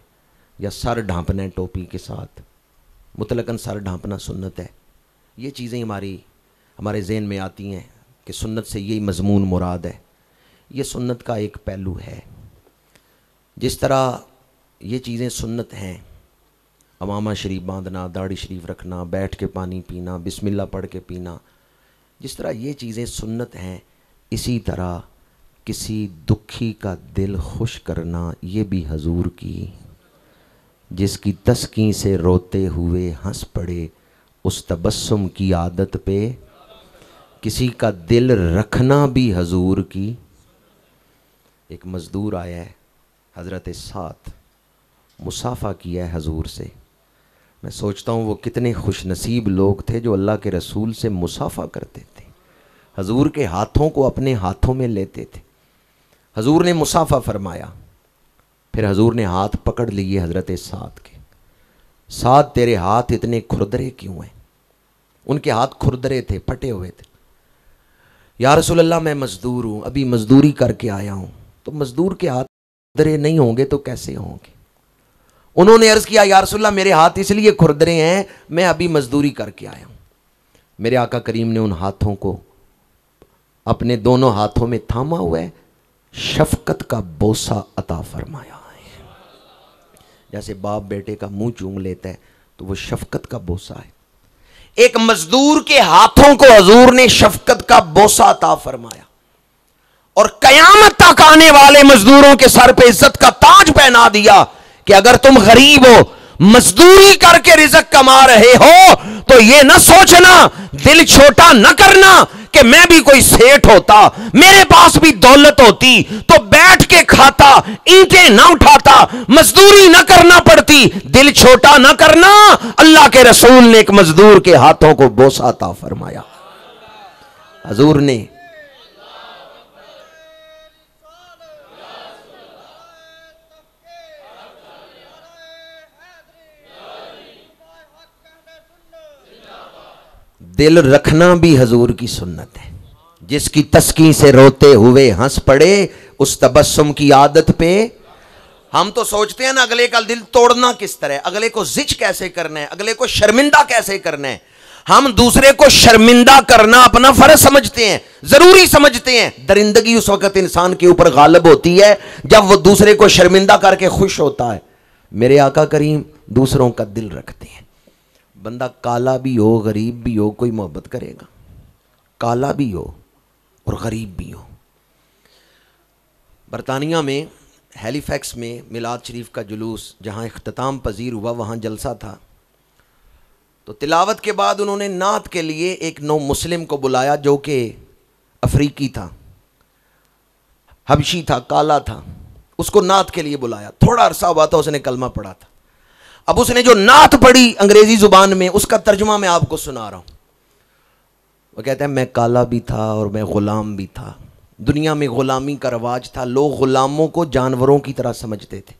یا سر ڈھانپنا ہے ٹوپی کے ساتھ, مطلقاً سر ڈھانپنا سنت ہے. یہ چیزیں ہمارے ذہن میں آتی ہیں کہ سنت سے یہی مضمون مراد ہے. یہ سنت کا ایک پہلو ہے. جس طرح یہ چیزیں سنت ہیں, امامہ شریف باندھنا, داڑھی شریف رکھنا, بیٹھ کے پانی پینا, بسم اللہ پڑھ کے پینا, جس طرح یہ چیزیں سنت ہیں, اسی طرح کسی دکھی کا دل خوش کرنا یہ بھی حضور کی. جس کی تسکین سے روتے ہوئے ہنس پڑے اس تبسم کی عادت پہ, کسی کا دل رکھنا بھی حضور کی. ایک مزدور آیا ہے حضرت سعد, مصافحہ کیا ہے حضور سے. میں سوچتا ہوں وہ کتنے خوش نصیب لوگ تھے جو اللہ کے رسول سے مصافحہ کرتے تھے, حضور کے ہاتھوں کو اپنے ہاتھوں میں لیتے تھے. حضور نے مصافحہ فرمایا, پھر حضور نے ہاتھ پکڑ لیے حضرت سعد کے. سعد تیرے ہاتھ اتنے کھردرے کیوں ہیں؟ ان کے ہاتھ کھردرے تھے, پھٹے ہوئے تھے. یا رسول اللہ میں مزدور ہوں, ابھی مزدوری کر کے آیا ہوں. تو مزدور کے ہاتھ کھردرے نہیں ہوں گے تو کیسے ہوں گے؟ انہوں نے عرض کیا یا رسول اللہ میرے ہاتھ اس لیے کھردرے ہیں, میں ابھی مزدوری کر کے آیا ہوں. میرے آقا کریم نے ان ہاتھوں کو اپنے دونوں ہاتھوں میں تھاما ہوا ہے, شفقت کا بوسہ عطا فرمایا ہے. جیسے باپ بیٹے کا منہ چوم لیتا ہے تو وہ شفقت کا بوسہ ہے. ایک مزدور کے ہاتھوں کو حضور نے شفقت کا بوسہ عطا فرمایا, اور قیامت تک آنے والے مزدوروں کے سر پہ عزت کا تاج پہنا دیا کہ اگر تم غریب ہو, مزدوری کر کے رزق کما رہے ہو, تو یہ نہ سوچنا, دل چھوٹا نہ کرنا کہ میں بھی کوئی سیٹھ ہوتا, میرے پاس بھی دولت ہوتی تو بیٹھ کے کھاتا, اینٹیں نہ اٹھاتا, مزدوری نہ کرنا پڑتی. دل چھوٹا نہ کرنا. اللہ کے رسول نے ایک مزدور کے ہاتھوں کو بوسہ عطا فرمایا. حضور نے دل رکھنا بھی حضور کی سنت ہے. جس کی تسکین سے روتے ہوئے ہنس پڑے اس تبسم کی عادت پہ. ہم تو سوچتے ہیں نا اگلے کا دل توڑنا کس طرح, اگلے کو زچ کیسے کرنا ہے, اگلے کو شرمندہ کیسے کرنا ہے. ہم دوسرے کو شرمندہ کرنا اپنا فرض سمجھتے ہیں, ضروری سمجھتے ہیں. درندگی اس وقت انسان کے اوپر غالب ہوتی ہے جب وہ دوسرے کو شرمندہ کر کے خوش ہوتا ہے. میرے آقا کریم دوسروں کا دل رکھتے ہیں. بندہ کالا بھی ہو, غریب بھی ہو, کوئی محبت کرے گا؟ کالا بھی ہو اور غریب بھی ہو. برطانیہ میں ہیلی فیکس میں میلاد شریف کا جلوس جہاں اختتام پذیر ہوا, وہاں جلسہ تھا. تو تلاوت کے بعد انہوں نے نعت کے لیے ایک نو مسلم کو بلایا جو کہ افریقی تھا, حبشی تھا, کالا تھا. اس کو نعت کے لیے بلایا. تھوڑا عرصہ ہوا تھا اس نے کلمہ پڑھا تھا. اب اس نے جو نعت پڑھی انگریزی زبان میں, اس کا ترجمہ میں آپ کو سنا رہا ہوں. وہ کہتا ہے میں کالا بھی تھا اور میں غلام بھی تھا. دنیا میں غلامی کا رواج تھا. لوگ غلاموں کو جانوروں کی طرح سمجھتے تھے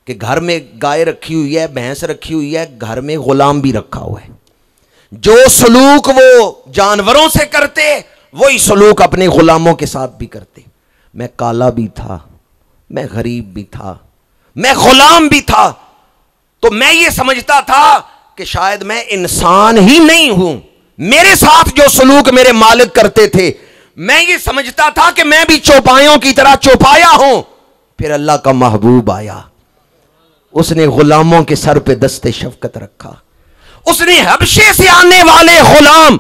کہ گھر میں گائے رکھی ہوئی ہے, بھینس رکھی ہوئی ہے, گھر میں غلام بھی رکھا ہوا ہے. جو سلوک وہ جانوروں سے کرتے وہی سلوک اپنے غلاموں کے ساتھ بھی کرتے. میں کالا بھی تھا, میں غریب بھی تھا, میں غلام بھی تھا. تو میں یہ سمجھتا تھا کہ شاید میں انسان ہی نہیں ہوں. میرے ساتھ جو سلوک میرے مالک کرتے تھے, میں یہ سمجھتا تھا کہ میں بھی چوپایوں کی طرح چوپایا ہوں. پھر اللہ کا محبوب آیا, اس نے غلاموں کے سر پہ دست شفقت رکھا. اس نے حبشے سے آنے والے غلام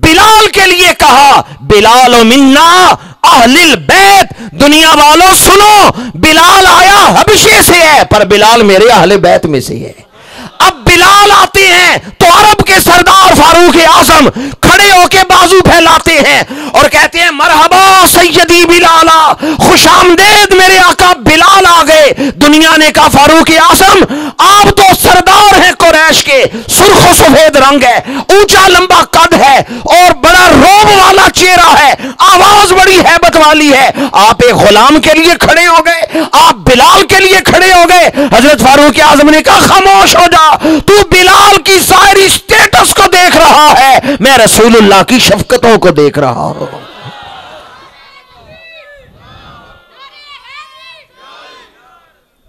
بلال کے لیے کہا بلال منا اہل البیت، دنیا والوں سنو، بلال آیا حبشے سے ہے پر بلال میرے اہل بیت میں سے ہے. اب بلال آتے ہیں تو عرب کے سردار فاروق اعظم کھڑے ہو کے بازو پھیلاتے ہیں اور کہتے ہیں مرحبا سیدی بلالا، خوش آمدید میرے آقا بلال آ گئے. دنیا نے کہا فاروق اعظم آپ تو سردار ہیں قریش کے، سرخ و سفید رنگ ہے، اونچا لمبا قد ہے اور بڑا روب والا چہرہ ہے، آواز بڑی ہیبت والی ہے، آپ ایک غلام کے لیے کھڑے ہو گئے، آپ بلال کے لیے کھڑے ہو گئے. حضرت فاروق اعظم نے کہا خاموش ہو جا، تو بلال کی ظاہری سٹیٹس کو دیکھ رہا ہے، میں رسول اللہ کی شفقتوں کو دیکھ رہا ہوں.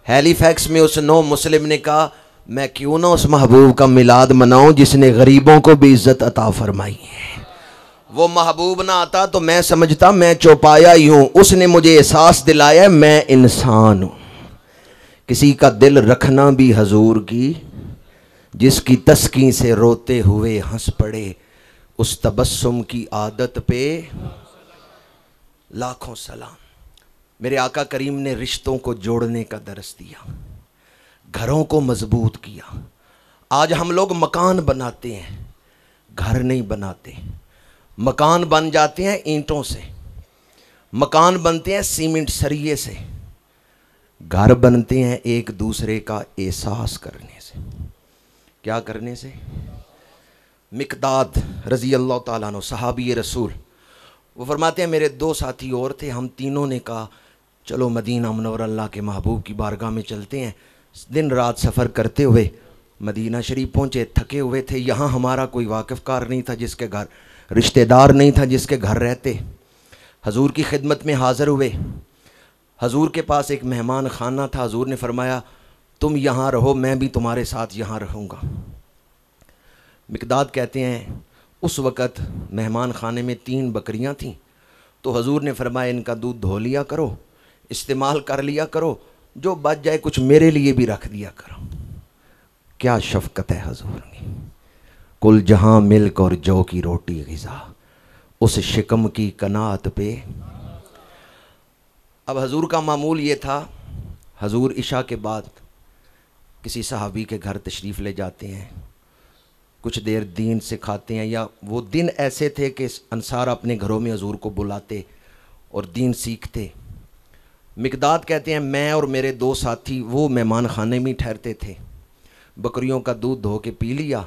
ہیلی فیکس میں اس نو مسلم نے کہا میں کیوں نہ اس محبوب کا میلاد مناؤں جس نے غریبوں کو بھی عزت عطا فرمائی ہے. وہ محبوب نہ آتا تو میں سمجھتا میں چوپایا ہی ہوں. اس نے مجھے احساس دلایا میں انسان ہوں. کسی کا دل رکھنا بھی حضور کی، جس کی تسکین سے روتے ہوئے ہنس پڑے، اس تبسم کی عادت پہ لاکھوں سلام. میرے آقا کریم نے رشتوں کو جوڑنے کا درس دیا، گھروں کو مضبوط کیا. آج ہم لوگ مکان بناتے ہیں، گھر نہیں بناتے. مکان بن جاتے ہیں اینٹوں سے، مکان بنتے ہیں سیمنٹ سریے سے، گھر بنتے ہیں ایک دوسرے کا احساس کرنے سے. کیا کرنے سے؟ مقداد رضی اللہ تعالیٰ عنہ صحابی رسول، وہ فرماتے ہیں میرے دو ساتھی اور تھے، ہم تینوں نے کہا چلو مدینہ منورہ اللہ کے محبوب کی بارگاہ میں چلتے ہیں. دن رات سفر کرتے ہوئے مدینہ شریف پہنچے، تھکے ہوئے تھے. یہاں ہمارا کوئی واقف کار نہیں تھا جس کے گھر، رشتہ دار نہیں تھا جس کے گھر رہتے. حضور کی خدمت میں حاضر ہوئے. حضور کے پاس ایک مہمان خانہ تھا. حضور نے فرمایا تم یہاں رہو، میں بھی تمہارے ساتھ یہاں رہوں گا. مقداد کہتے ہیں اس وقت مہمان خانے میں 3 بکریاں تھیں، تو حضور نے فرمایا ان کا دودھ دھو لیا کرو، استعمال کر لیا کرو، جو بچ جائے کچھ میرے لیے بھی رکھ دیا کرو. کیا شفقت ہے حضور کی. کل جہاں ملک اور جو کی روٹی غذا، اس شکم کی قناعت پہ. اب حضور کا معمول یہ تھا، حضور عشاء کے بعد کسی صحابی کے گھر تشریف لے جاتے ہیں، کچھ دیر دین سکھاتے ہیں، یا وہ دن ایسے تھے کہ انصار اپنے گھروں میں حضور کو بلاتے اور دین سیکھتے. مقداد کہتے ہیں میں اور میرے 2 ساتھی وہ مہمان خانے میں ٹھہرتے تھے، بکریوں کا دودھ دھو کے پی لیا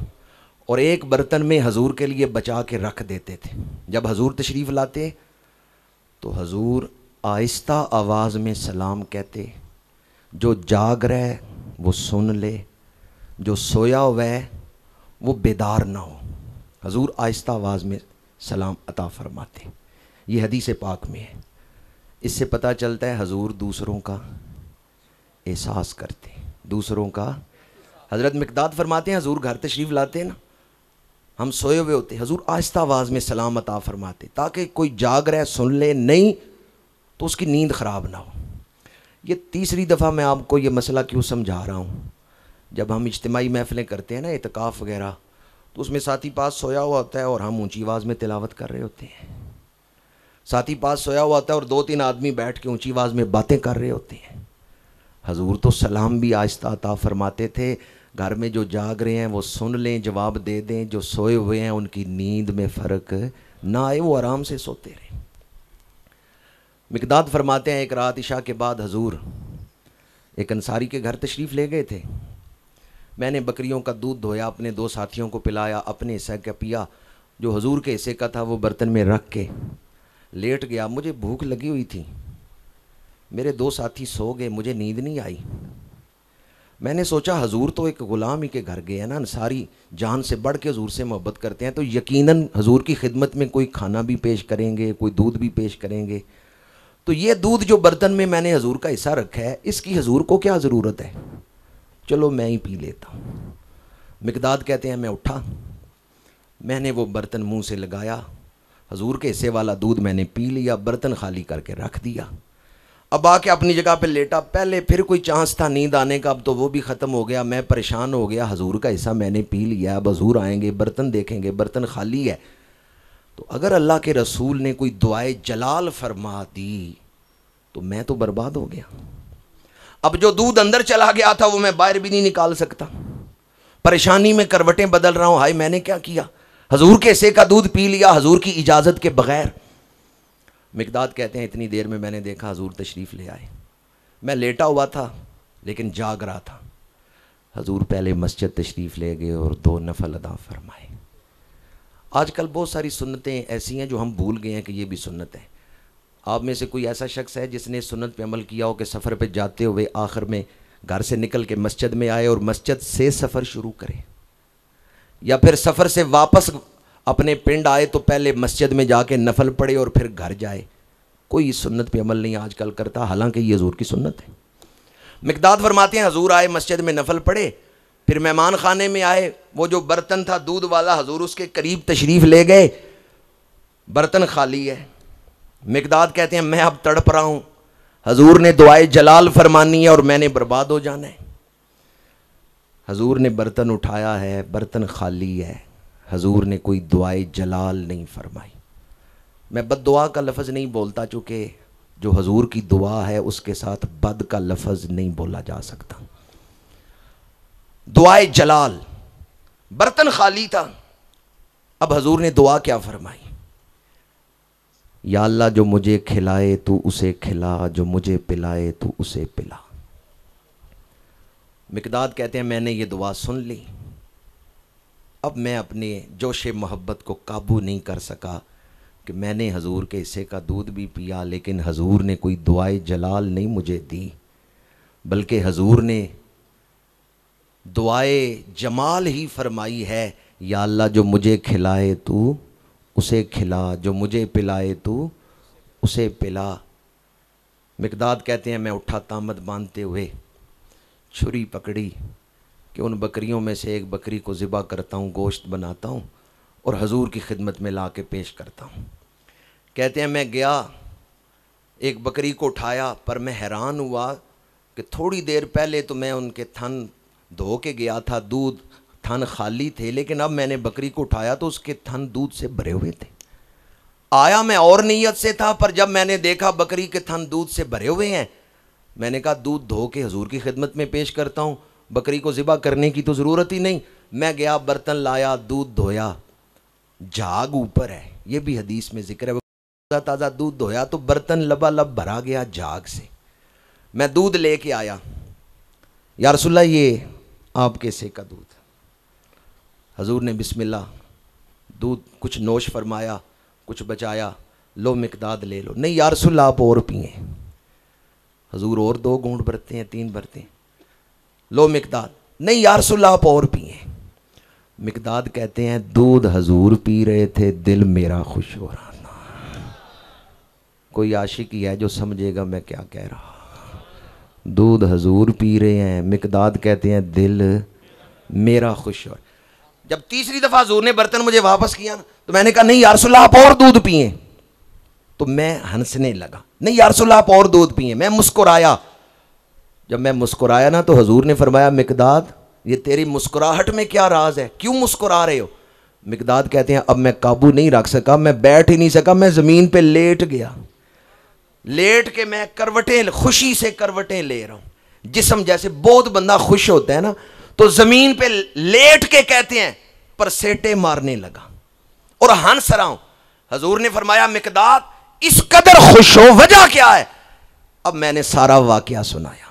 اور ایک برتن میں حضور کے لیے بچا کے رکھ دیتے تھے. جب حضور تشریف لاتے تو حضور آہستہ آواز میں سلام کہتے، جو جاگ رہا ہے وہ سن لے، جو سویا ہوا ہے وہ بیدار نہ ہو. حضور آہستہ آواز میں سلام عطا فرماتے. یہ حدیث پاک میں ہے. اس سے پتہ چلتا ہے حضور دوسروں کا احساس کرتے، دوسروں کا. حضرت مقداد فرماتے ہیں حضور گھر تشریف لاتے نا، ہم سوئے ہوئے ہوتے، حضور آہستہ آواز میں سلام عطا فرماتے تاکہ کوئی جاگ رہے سن لے، نہیں تو اس کی نیند خراب نہ ہو. یہ 3ری دفعہ میں آپ کو یہ مسئلہ کیوں سمجھا رہا ہوں. جب ہم اجتماعی محفلیں کرتے ہیں نا، اعتکاف وغیرہ، تو اس میں ساتھی پاس سویا ہوا ہوتا ہے اور ہم اونچی آواز میں تلاوت کر رہے ہوتے ہیں. ساتھی پاس سویا ہوا ہوتا ہے اور 2-3 آدمی بیٹھ کے اونچی آواز میں باتیں کر رہے ہوتے ہیں. حضور تو سلام بھی آہستہ عطا فرماتے تھے. گھر میں جو جاگ رہے ہیں وہ سن لیں، جواب دے دیں، جو سوئے ہوئے ہیں ان کی نیند میں فرق نہ آئے، وہ آرام سے سوتے رہیں. مقداد فرماتے ہیں ایک رات عشاء کے بعد حضور ایک انصاری کے گھر تشریف لے گئے تھے. میں نے بکریوں کا دودھ دھویا، اپنے 2 ساتھیوں کو پلایا، اپنے حصے کا پیا، جو حضور کے حصے کا تھا وہ برتن میں رکھ کے لیٹ گیا. مجھے بھوک لگی ہوئی تھی، میرے 2 ساتھی سو گئے، مجھے نیند نہیں آئی. میں نے سوچا حضور تو ایک غلام ہی کے گھر گئے ہیں نا، انصاری جان سے بڑھ کے حضور سے محبت کرتے ہیں، تو یقیناً حضور کی خدمت میں کوئی کھانا بھی پیش کریں گے، کوئی دودھ بھی پیش کریں گے. تو یہ دودھ جو برتن میں نے حضور کا حصہ رکھا ہے، اس کی حضور کو کیا ضرورت ہے، چلو میں ہی پی لیتا ہوں. مقداد کہتے ہیں میں اٹھا، میں نے وہ برتن منہ سے لگایا، حضور کے حصے والا دودھ میں نے پی لیا، برتن خالی کر کے رکھ دیا. اب آ کے اپنی جگہ پہ لیٹا. پہلے پھر کوئی چانس تھا نیند آنے کا, اب تو وہ بھی ختم ہو گیا. میں پریشان ہو گیا, حضور کا حصہ میں نے پی لیا, اب حضور آئیں گے, برتن دیکھیں گے, برتن خالی ہے. تو اگر اللہ کے رسول نے کوئی دعائے جلال فرما دی تو میں تو برباد ہو گیا. اب جو دودھ اندر چلا گیا تھا وہ میں باہر بھی نہیں نکال سکتا. پریشانی میں کروٹیں بدل رہا ہوں, ہائے میں نے کیا کیا, حضور کے حصے کا دودھ پی لیا حضور کی اجازت کے بغیر. مقداد کہتے ہیں اتنی دیر میں میں نے دیکھا حضور تشریف لے آئے. میں لیٹا ہوا تھا لیکن جاگ رہا تھا. حضور پہلے مسجد تشریف لے گئے اور 2 نفل ادا فرمائے. آج کل بہت ساری سنتیں ایسی ہیں جو ہم بھول گئے ہیں کہ یہ بھی سنت ہے. آپ میں سے کوئی ایسا شخص ہے جس نے سنت پہ عمل کیا ہو کہ سفر پہ جاتے ہوئے آخر میں گھر سے نکل کے مسجد میں آئے اور مسجد سے سفر شروع کرے, یا پھر سفر سے واپس اپنے پنڈ آئے تو پہلے مسجد میں جا کے نفل پڑھے اور پھر گھر جائے؟ کوئی اس سنت پہ عمل نہیں آج کل کرتا, حالانکہ یہ حضور کی سنت ہے. مقداد فرماتے ہیں حضور آئے, مسجد میں نفل پڑھے, پھر مہمان خانے میں آئے, وہ جو برتن تھا دودھ والا حضور اس کے قریب تشریف لے گئے, برتن خالی ہے. مقداد کہتے ہیں میں اب تڑپ رہا ہوں, حضور نے دعائے جلال فرمانی ہے اور میں نے برباد ہو جانا ہے. حضور نے برتن اٹھایا ہے, برتن خالی ہے, حضور نے کوئی دعائے جلال نہیں فرمائی. میں بد دعا کا لفظ نہیں بولتا, چونکہ جو حضور کی دعا ہے اس کے ساتھ بد کا لفظ نہیں بولا جا سکتا. دعائے جلال, برتن خالی تھا, اب حضور نے دعا کیا فرمائی؟ یا اللہ جو مجھے کھلائے تو اسے کھلا, جو مجھے پلائے تو اسے پلا. مقداد کہتے ہیں میں نے یہ دعا سن لی, اب میں اپنے جوش محبت کو قابو نہیں کر سکا کہ میں نے حضور کے حصے کا دودھ بھی پیا, لیکن حضور نے کوئی دعائے جلال نہیں مجھے دی, بلکہ حضور نے دعائے جمال ہی فرمائی ہے. یا اللہ جو مجھے کھلائے تو اسے کھلا, جو مجھے پلائے تو اسے پلا. مقداد کہتے ہیں میں اٹھا تامت باندھتے ہوئے, چھری پکڑی کہ ان بکریوں میں سے ایک بکری کو ذبح کرتا ہوں, گوشت بناتا ہوں اور حضور کی خدمت میں لا کے پیش کرتا ہوں. کہتے ہیں میں گیا, ایک بکری کو اٹھایا, پر میں حیران ہوا کہ تھوڑی دیر پہلے تو میں ان کے تھن دھو کے گیا تھا, دودھ تھن خالی تھے, لیکن اب میں نے بکری کو اٹھایا تو اس کے تھن دودھ سے بھرے ہوئے تھے. آیا میں اور نیت سے تھا, پر جب میں نے دیکھا بکری کے تھن دودھ سے بھرے ہوئے ہیں, میں نے کہا دودھ دھو کے حضور کی خدمت میں پیش کرتا ہوں, بکری کو ذبح کرنے کی تو ضرورت ہی نہیں. میں گیا, برتن لایا, دودھ دھویا, جھاگ اوپر ہے, یہ بھی حدیث میں ذکر ہے, تازہ تازہ دودھ دھویا تو برتن لبالب بھرا گیا جھاگ سے. میں دودھ لے کے آیا, یا رسول اللہ یہ آپ کے حصے کا دودھ. حضور نے بسم اللہ دودھ کچھ نوش فرمایا, کچھ بچایا, لو مقداد لے لو. نہیں یا رسول اللہ آپ اور پئیں. حضور اور 2 گھونٹ بھرتے ہیں, 3 بھرتے ہیں, لو مقداد. نہیں یا رسول اللہ آپ اور پئیں. مقداد کہتے ہیں دودھ حضور پی رہے تھے, دل میرا خوش ہو رہا تھا. کوئی عاشق ہی ہے جو سمجھے گا میں کیا کہہ رہا. دودھ حضور پی رہے ہیں, مقداد کہتے ہیں دل میرا خوش ہو. جب تیسری دفعہ حضور نے برتن مجھے واپس کیا نا, تو میں نے کہا نہیں یا رسول اللہ آپ اور دودھ پئیں. تو میں ہنسنے لگا, نہیں یا رسول اللہ آپ اور دودھ پئیں. میں مسکرایا, جب میں مسکرایا نا تو حضور نے فرمایا مقداد یہ تیری مسکراہٹ میں کیا راز ہے, کیوں مسکرا رہے ہو؟ مقداد کہتے ہیں اب میں قابو نہیں رکھ سکا, میں بیٹھ ہی نہیں سکا, میں زمین پہ لیٹ گیا. لیٹ کے میں کروٹیں, خوشی سے کروٹیں لے رہا ہوں. جسم جیسے بہت بندہ خوش ہوتا ہے نا, تو زمین پہ لیٹ کے کہتے ہیں پر سیٹے مارنے لگا اور ہنس رہا ہوں. حضور نے فرمایا مقداد اس قدر خوش ہو, وجہ کیا ہے؟ اب میں نے سارا واقعہ سنایا.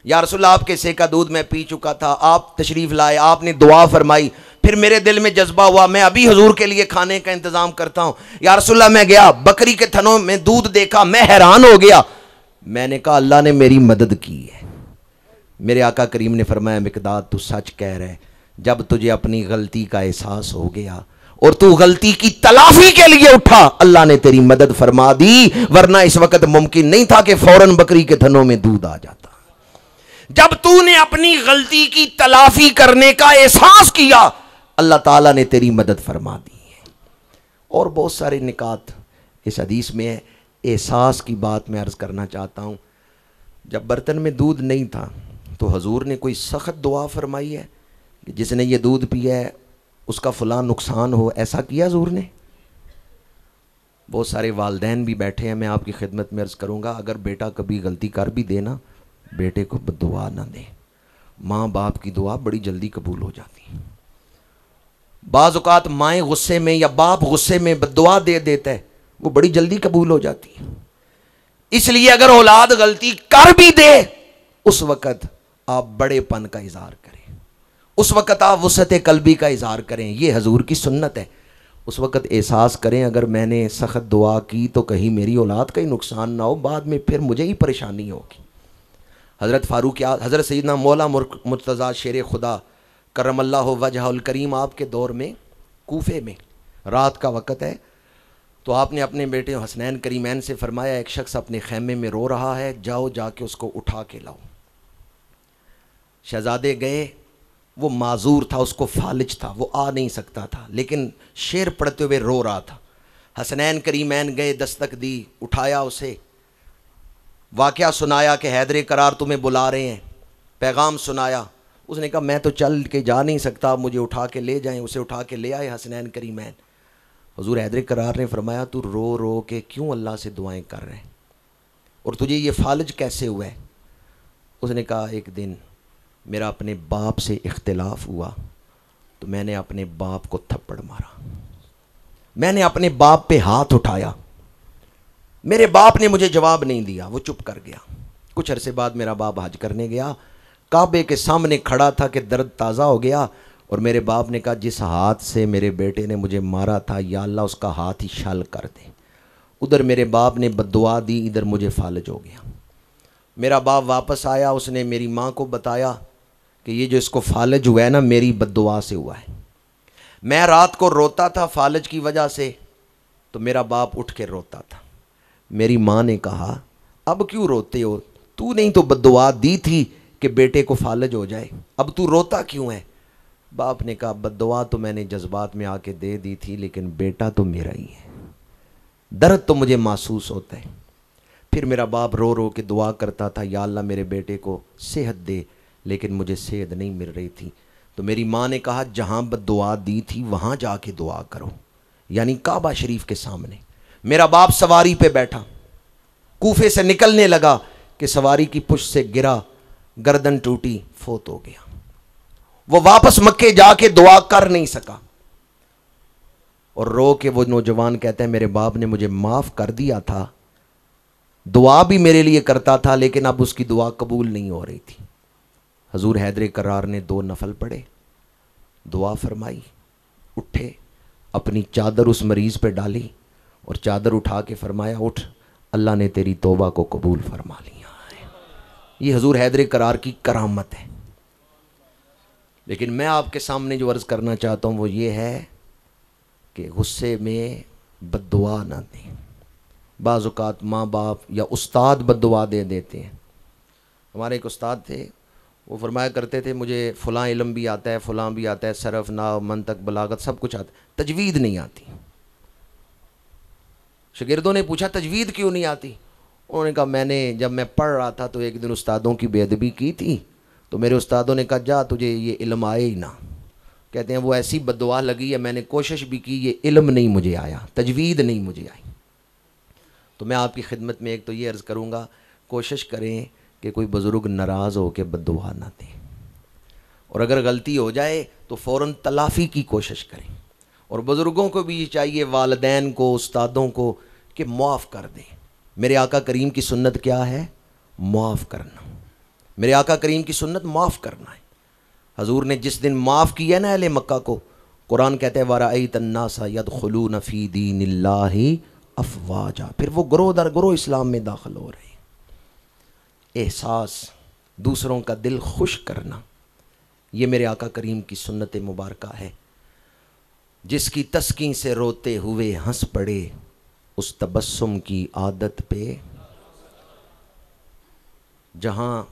یا رسول اللہ آپ کے حصے کا دودھ میں پی چکا تھا, آپ تشریف لائے, آپ نے دعا فرمائی, پھر میرے دل میں جذبہ ہوا میں ابھی حضور کے لیے کھانے کا انتظام کرتا ہوں. یا رسول اللہ میں گیا, بکری کے تھنوں میں دودھ دیکھا, میں حیران ہو گیا. میں نے کہا اللہ نے میری مدد کی ہے. میرے آقا کریم نے فرمایا مقداد تو سچ کہہ رہے, جب تجھے اپنی غلطی کا احساس ہو گیا اور تو غلطی کی تلافی کے لیے اٹھا, اللہ نے تیری مدد فرما دی, ورنہ اس وقت ممکن نہیں تھا کہ فوراً بکری کے تھنوں میں دودھ آ جاتا. جب تو نے اپنی غلطی کی تلافی کرنے کا احساس کیا, اللہ تعالیٰ نے تیری مدد فرما دی ہے. اور بہت سارے نکات اس حدیث میں ہے. احساس کی بات میں عرض کرنا چاہتا ہوں, جب برتن میں دودھ نہیں تھا تو حضور نے کوئی سخت دعا فرمائی ہے کہ جس نے یہ دودھ پیا ہے اس کا فلاں نقصان ہو، ایسا کیا حضور نے؟ بہت سارے والدین بھی بیٹھے ہیں، میں آپ کی خدمت میں عرض کروں گا اگر بیٹا کبھی غلطی کر بھی دے نا، بیٹے کو دعا نہ دیں. ماں باپ کی دعا بڑی جلدی قبول ہو جاتی. بعض اوقات مائیں غصے میں یا باپ غصے میں بددعا دے دیتا ہے، وہ بڑی جلدی قبول ہو جاتی. اس لیے اگر اولاد غلطی کر بھی دے اس وقت آپ بڑے پن کا اظہار کریں، اس وقت آپ وسعت قلبی کا اظہار کریں. یہ حضور کی سنت ہے. اس وقت احساس کریں اگر میں نے سخت دعا کی تو کہیں میری اولاد کا ہی نقصان نہ ہو، بعد میں پھر مجھے ہی پریشانی ہوگی. حضرت فاروق حضرت سیدنا مولا مرتضیٰ شیر خدا کرم اللہ وجہ الکریم آپ کے دور میں کوفے میں رات کا وقت ہے تو آپ نے اپنے بیٹے حسنین کریمین سے فرمایا ایک شخص اپنے خیمے میں رو رہا ہے، جاؤ جا کے اس کو اٹھا کے لاؤ. شہزادے گئے، وہ معذور تھا، اس کو فالج تھا، وہ آ نہیں سکتا تھا لیکن شعر پڑھتے ہوئے رو رہا تھا. حسنین کریمین گئے، دستک دی، اٹھایا اسے، واقعہ سنایا کہ حیدر قرار تمہیں بلا رہے ہیں، پیغام سنایا. اس نے کہا میں تو چل کے جا نہیں سکتا، مجھے اٹھا کے لے جائیں. اسے اٹھا کے لے آئے حسنین کریمین. حضور حیدر قرار نے فرمایا تو رو رو کے کیوں اللہ سے دعائیں کر رہے ہیں اور تجھے یہ فالج کیسے ہوا ہے؟ اس نے کہا ایک دن میرا اپنے باپ سے اختلاف ہوا تو میں نے اپنے باپ کو تھپڑ مارا، میں نے اپنے باپ پہ ہاتھ اٹھایا، میرے باپ نے مجھے جواب نہیں دیا، وہ چپ کر گیا. کچھ عرصے بعد میرا باپ حج کرنے گیا، کعبے کے سامنے کھڑا تھا کہ درد تازہ ہو گیا اور میرے باپ نے کہا جس ہاتھ سے میرے بیٹے نے مجھے مارا تھا یا اللہ اس کا ہاتھ ہی شل کر دے. ادھر میرے باپ نے بددعا دی، ادھر مجھے فالج ہو گیا. میرا باپ واپس آیا، اس نے میری ماں کو بتایا کہ یہ جو اس کو فالج ہوا ہے نا میری بددعا سے ہوا ہے. میں رات کو روتا تھا فالج کی وجہ سے تو میرا باپ اٹھ کے روتا تھا. میری ماں نے کہا اب کیوں روتے ہو، تو نہیں تو بددعا دی تھی کہ بیٹے کو فالج ہو جائے، اب تو روتا کیوں ہے؟ باپ نے کہا بددعا تو میں نے جذبات میں آ کے دے دی تھی لیکن بیٹا تو میرا ہی ہے، درد تو مجھے محسوس ہوتا ہے. پھر میرا باپ رو رو کے دعا کرتا تھا یا اللہ میرے بیٹے کو صحت دے، لیکن مجھے صحت نہیں مل رہی تھی. تو میری ماں نے کہا جہاں بددعا دی تھی وہاں جا کے دعا کرو، یعنی کعبہ شریف کے سامنے. میرا باپ سواری پہ بیٹھا، کوفے سے نکلنے لگا کہ سواری کی پشت سے گرا، گردن ٹوٹی، فوت ہو گیا. وہ واپس مکے جا کے دعا کر نہیں سکا اور رو کے وہ نوجوان کہتا ہے میرے باپ نے مجھے معاف کر دیا تھا، دعا بھی میرے لیے کرتا تھا لیکن اب اس کی دعا قبول نہیں ہو رہی تھی. حضور حیدر قرار نے 2 نفل پڑھے، دعا فرمائی، اٹھے، اپنی چادر اس مریض پہ ڈالی اور چادر اٹھا کے فرمایا اٹھ، اللہ نے تیری توبہ کو قبول فرما لیا ہے. یہ حضور حیدر قرار کی کرامت ہے. لیکن میں آپ کے سامنے جو عرض کرنا چاہتا ہوں وہ یہ ہے کہ غصے میں بددعا نہ دیں. بعض اوقات ماں باپ یا استاد بددعا دے دیتے ہیں. ہمارے ایک استاد تھے، وہ فرمایا کرتے تھے مجھے فلاں علم بھی آتا ہے، فلاں بھی آتا ہے، صرف، نحو، منطق، بلاغت سب کچھ آتا ہے، تجوید نہیں آتی. شاگردوں نے پوچھا تجوید کیوں نہیں آتی؟ انہوں نے کہا میں نے جب میں پڑھ رہا تھا تو ایک دن استادوں کی بے ادبی کی تھی تو میرے استادوں نے کہا جا تجھے یہ علم آئے ہی نہ. کہتے ہیں وہ ایسی بددعا لگی ہے، میں نے کوشش بھی کی، یہ علم نہیں مجھے آیا، تجوید نہیں مجھے آئی. تو میں آپ کی خدمت میں ایک تو یہ عرض کروں گا کوشش کریں کہ کوئی بزرگ ناراض ہو کے بددعا نہ دیں، اور اگر غلطی ہو جائے تو فوراً تلافی کی کوشش کریں. اور بزرگوں کو بھی یہ چاہیے، والدین کو، استادوں کو، کہ معاف کر دیں. میرے آقا کریم کی سنت کیا ہے؟ معاف کرنا. میرے آقا کریم کی سنت معاف کرنا ہے. حضور نے جس دن معاف کیا نا اہل مکہ کو، قرآن کہتے ہیں وَرَأَيْتَ النَّاسَ يَدْخُلُونَ فِي دِينِ اللَّهِ أَفْوَاجًا، پھر وہ گروہ در گروہ اسلام میں داخل ہو رہے ہیں. احساس، دوسروں کا دل خوش کرنا، یہ میرے آقا کریم کی سنت مبارکہ ہے. جس کی تسکین سے روتے ہوئے ہنس پڑے، اس تبسم کی عادت پہ. جہاں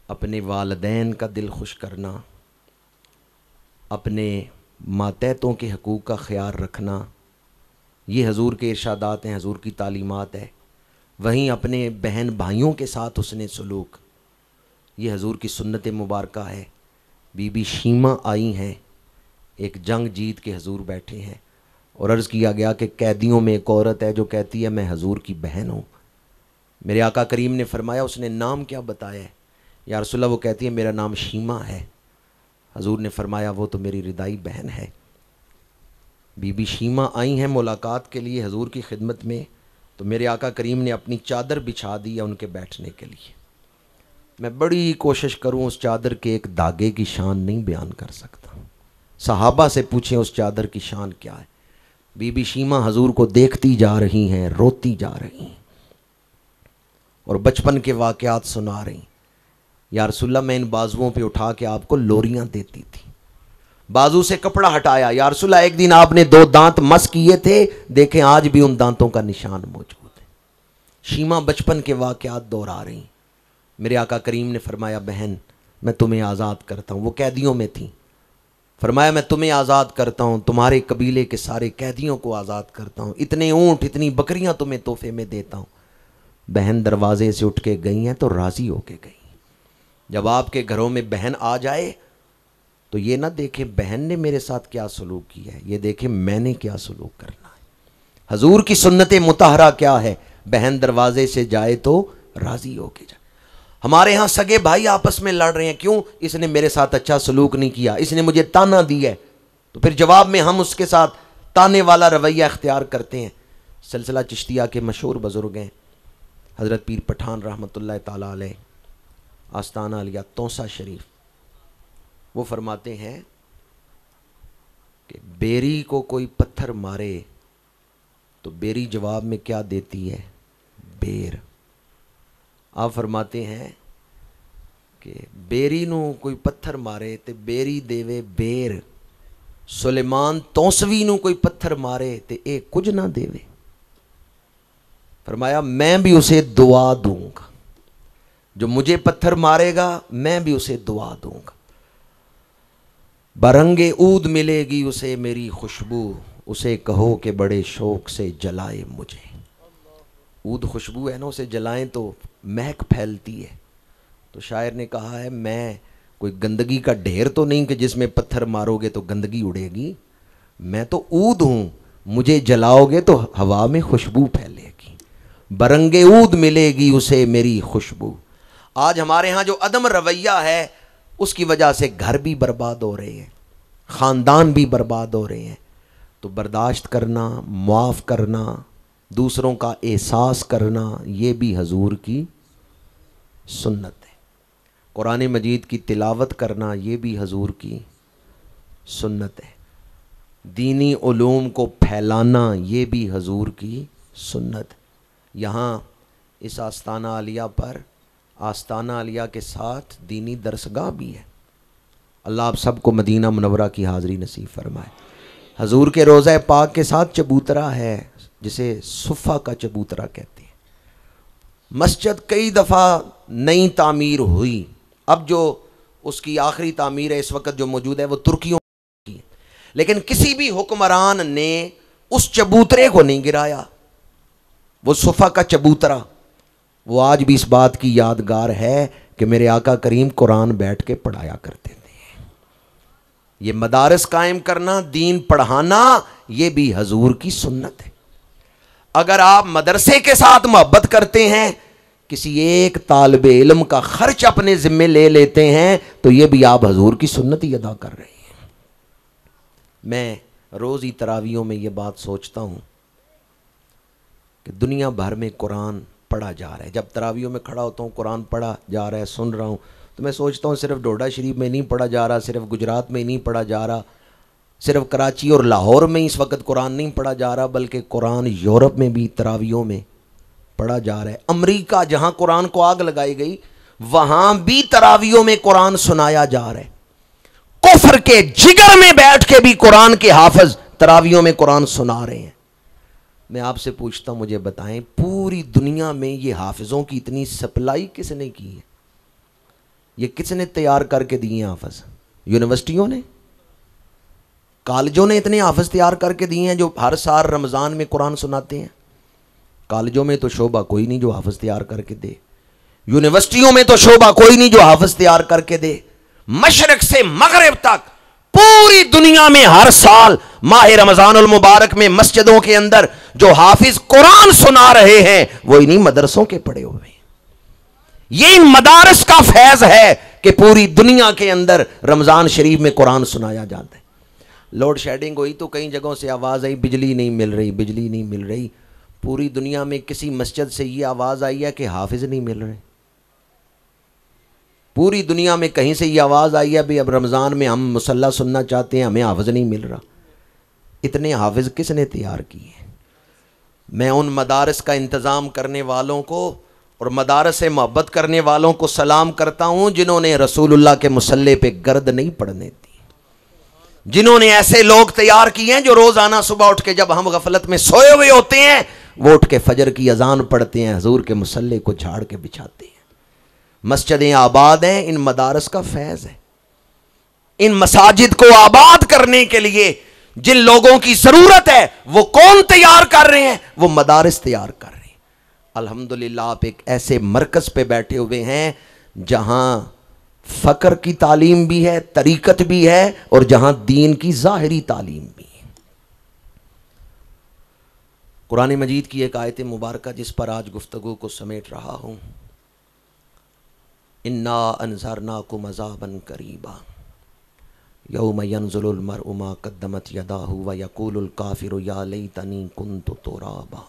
اپنے والدین کا دل خوش کرنا، اپنے ماتحتوں کے حقوق کا خیال رکھنا، یہ حضور کے ارشادات ہیں، حضور کی تعلیمات ہے. وہیں اپنے بہن بھائیوں کے ساتھ اس نے سلوک. یہ حضور کی سنت مبارکہ ہے. بی بی شیمہ آئی ہیں, ایک جنگ جیت کے حضور بیٹھے ہیں, اور عرض کیا گیا کہ قیدیوں میں ایک عورت ہے جو کہتی ہے میں حضور کی بہن ہوں. میرے آقا کریم نے فرمایا اس نے نام کیا بتایا ہے؟ یا رسول اللہ وہ کہتی ہے میرا نام شیمہ ہے. حضور نے فرمایا وہ تو میری ردائی بہن ہے. بی بی شیمہ آئی ہیں ملاقات کے لیے حضور کی خدمت میں, تو میرے آقا کریم نے اپنی چادر بچھا دی ہے ان کے بیٹھنے کے لیے. میں بڑی کوشش کروں اس چادر کے ایک دھاگے کی شان نہیں بیان کر سکتا. صحابہ سے پوچھیں اس چادر کی شان کیا ہے. بی بی شیمہ حضور کو دیکھتی جا رہی ہیں, روتی جا رہی ہیں, اور بچپن کے واقعات سنا رہی ہیں. یا رسول اللہ میں ان بازوؤں پہ اٹھا کے آپ کو لوریاں دیتی تھی. بازو سے کپڑا ہٹایا, یا رسول اللہ ایک دن آپ نے 2 دانت مس کیے تھے, دیکھیں آج بھی ان دانتوں کا نشان موجود ہے. شیمہ بچپن کے واقعات دہرا رہی. میرے آقا کریم نے فرمایا بہن میں تمہیں آزاد کرتا ہوں. وہ قیدیوں میں تھیں. فرمایا میں تمہیں آزاد کرتا ہوں, تمہارے قبیلے کے سارے قیدیوں کو آزاد کرتا ہوں, اتنے اونٹ اتنی بکریاں تمہیں تحفے میں دیتا ہوں. بہن دروازے سے اٹھ کے گئی ہیں تو راضی ہو کے گئی. جب آپ کے گھروں میں بہن آ جائے تو یہ نہ دیکھیں بہن نے میرے ساتھ کیا سلوک کیا ہے, یہ دیکھیں میں نے کیا سلوک کرنا ہے. حضور کی سنت مطہرہ کیا ہے؟ بہن دروازے سے جائے تو راضی ہو کے جائے. ہمارے ہاں سگے بھائی آپس میں لڑ رہے ہیں, کیوں؟ اس نے میرے ساتھ اچھا سلوک نہیں کیا, اس نے مجھے تانا دی ہے, تو پھر جواب میں ہم اس کے ساتھ تانے والا رویہ اختیار کرتے ہیں. سلسلہ چشتیہ کے مشہور بزرگ ہیں حضرت پیر پٹھان رحمۃ اللہ تعالیٰ علیہ, آستانہ علیہ توسا شریف. وہ فرماتے ہیں کہ بیری کو کوئی پتھر مارے تو بیری جواب میں کیا دیتی ہے؟ بیر. آپ فرماتے ہیں کہ بیری نو کوئی پتھر مارے تے بیری دیوے بیر. سلیمان توسوی نو کوئی پتھر مارے تے اے کچھ نہ دیوے. فرمایا میں بھی اسے دعا دوں گا, جو مجھے پتھر مارے گا میں بھی اسے دعا دوں گا. برنگ عود ملے گی اسے میری خوشبو, اسے کہو کہ بڑے شوق سے جلائے مجھے. عود خوشبو ہے نا, اسے جلائیں تو مہک پھیلتی ہے. تو شاعر نے کہا ہے میں کوئی گندگی کا ڈھیر تو نہیں کہ جس میں پتھر مارو گے تو گندگی اڑے گی, میں تو عود ہوں, مجھے جلاؤ گے تو ہوا میں خوشبو پھیلے گی. برنگ عود ملے گی اسے میری خوشبو. آج ہمارے ہاں جو عدم رویہ ہے اس کی وجہ سے گھر بھی برباد ہو رہے ہیں, خاندان بھی برباد ہو رہے ہیں. تو برداشت کرنا, معاف کرنا, دوسروں کا احساس کرنا, یہ بھی حضور کی سنت ہے. قرآن مجید کی تلاوت کرنا یہ بھی حضور کی سنت ہے. دینی علوم کو پھیلانا یہ بھی حضور کی سنت. یہاں اس آستانہ عالیہ پر آستانہ عالیہ کے ساتھ دینی درسگاہ بھی ہے. اللہ آپ سب کو مدینہ منورہ کی حاضری نصیب فرمائے. حضور کے روضہ پاک کے ساتھ چبوترا ہے جسے صفہ کا چبوترا کہتے ہیں. مسجد کئی دفعہ نئی تعمیر ہوئی, اب جو اس کی آخری تعمیر ہے اس وقت جو موجود ہے وہ ترکیوں کی ہے, لیکن کسی بھی حکمران نے اس چبوترے کو نہیں گرایا. وہ صفہ کا چبوترا وہ آج بھی اس بات کی یادگار ہے کہ میرے آقا کریم قرآن بیٹھ کے پڑھایا کرتے تھے. یہ مدارس قائم کرنا, دین پڑھانا, یہ بھی حضور کی سنت ہے. اگر آپ مدرسے کے ساتھ محبت کرتے ہیں, کسی ایک طالب علم کا خرچ اپنے ذمے لے لیتے ہیں, تو یہ بھی آپ حضور کی سنت ہی ادا کر رہے ہیں. میں روز ہی تراویحوں میں یہ بات سوچتا ہوں کہ دنیا بھر میں قرآن پڑھا جا رہا ہے. جب تراویحوں میں کھڑا ہوتا ہوں قرآن پڑھا جا رہا ہے, سن رہا ہوں, تو میں سوچتا ہوں صرف ڈوڈا شریف میں نہیں پڑھا جا رہا, صرف گجرات میں نہیں پڑھا جا رہا, صرف کراچی اور لاہور میں اس وقت قرآن نہیں پڑھا جا رہا, بلکہ قرآن یورپ میں بھی تراویحوں میں پڑھا جا رہا ہے. امریکہ جہاں قرآن کو آگ لگائی گئی وہاں بھی تراویحوں میں قرآن سنایا جا رہا ہے. کفر کے جگر میں بیٹھ کے بھی قرآن کے حافظ تراویحوں میں قرآن سنا رہے ہیں. میں آپ سے پوچھتا ہوں, مجھے بتائیں پوری دنیا میں یہ حافظوں کی اتنی سپلائی کس نے کی ہے؟ یہ کس نے تیار کر کے دیے ہیں حافظ؟ یونیورسٹیوں نے, کالجوں نے اتنے حافظ تیار کر کے دیے ہیں جو ہر سال رمضان میں قرآن سناتے ہیں. کالجوں میں تو شعبہ کوئی نہیں جو حافظ تیار کر کے دے، یونیورسٹیوں میں تو شعبہ کوئی نہیں جو حافظ تیار کر کے دے۔ مشرق سے مغرب تک پوری دنیا میں ہر سال ماہ رمضان المبارک میں مسجدوں کے اندر جو حافظ قرآن سنا رہے ہیں وہ انہی مدرسوں کے پڑھے ہوئے ہیں۔ یہ ان مدارس کا فیض ہے کہ پوری دنیا کے اندر رمضان شریف میں قرآن سنایا جاتا ہے۔ لوڈ شیڈنگ ہوئی تو کئی جگہوں سے آواز آئی بجلی نہیں مل رہی، بجلی نہیں مل رہی۔ پوری دنیا میں کسی مسجد سے یہ آواز آئی ہے کہ حافظ نہیں مل رہے؟ پوری دنیا میں کہیں سے یہ آواز آئی ہے بھی اب رمضان میں ہم مصلی سننا چاہتے ہیں، ہمیں حافظ نہیں مل رہا؟ اتنے حافظ کس نے تیار کیے؟ میں ان مدارس کا انتظام کرنے والوں کو اور مدارس سے محبت کرنے والوں کو سلام کرتا ہوں جنہوں نے رسول اللہ کے مصلی پہ گرد نہیں پڑنے دی، جنہوں نے ایسے لوگ تیار کیے ہیں جو روزانہ صبح اٹھ کے جب ہم غفلت میں سوئے ہوئے ہوتے ہیں وہ اٹھ کے فجر کی اذان پڑھتے ہیں، حضور کے مصلی کو جھاڑ کے بچھاتے ہیں۔ مسجدیں آباد ہیں، ان مدارس کا فیض ہے۔ ان مساجد کو آباد کرنے کے لیے جن لوگوں کی ضرورت ہے وہ کون تیار کر رہے ہیں؟ وہ مدارس تیار کر رہے ہیں۔ الحمدللہ آپ ایک ایسے مرکز پہ بیٹھے ہوئے ہیں جہاں فقر کی تعلیم بھی ہے، طریقت بھی ہے، اور جہاں دین کی ظاہری تعلیم بھی ہے۔ قرآن مجید کی ایک آیت مبارکہ جس پر آج گفتگو کو سمیٹ رہا ہوں، انا انذرناکم عذابا قریبا یوم ینظر المرء ما قدمت یداہ ویقول الکافر یا لیتنی کنت ترابا۔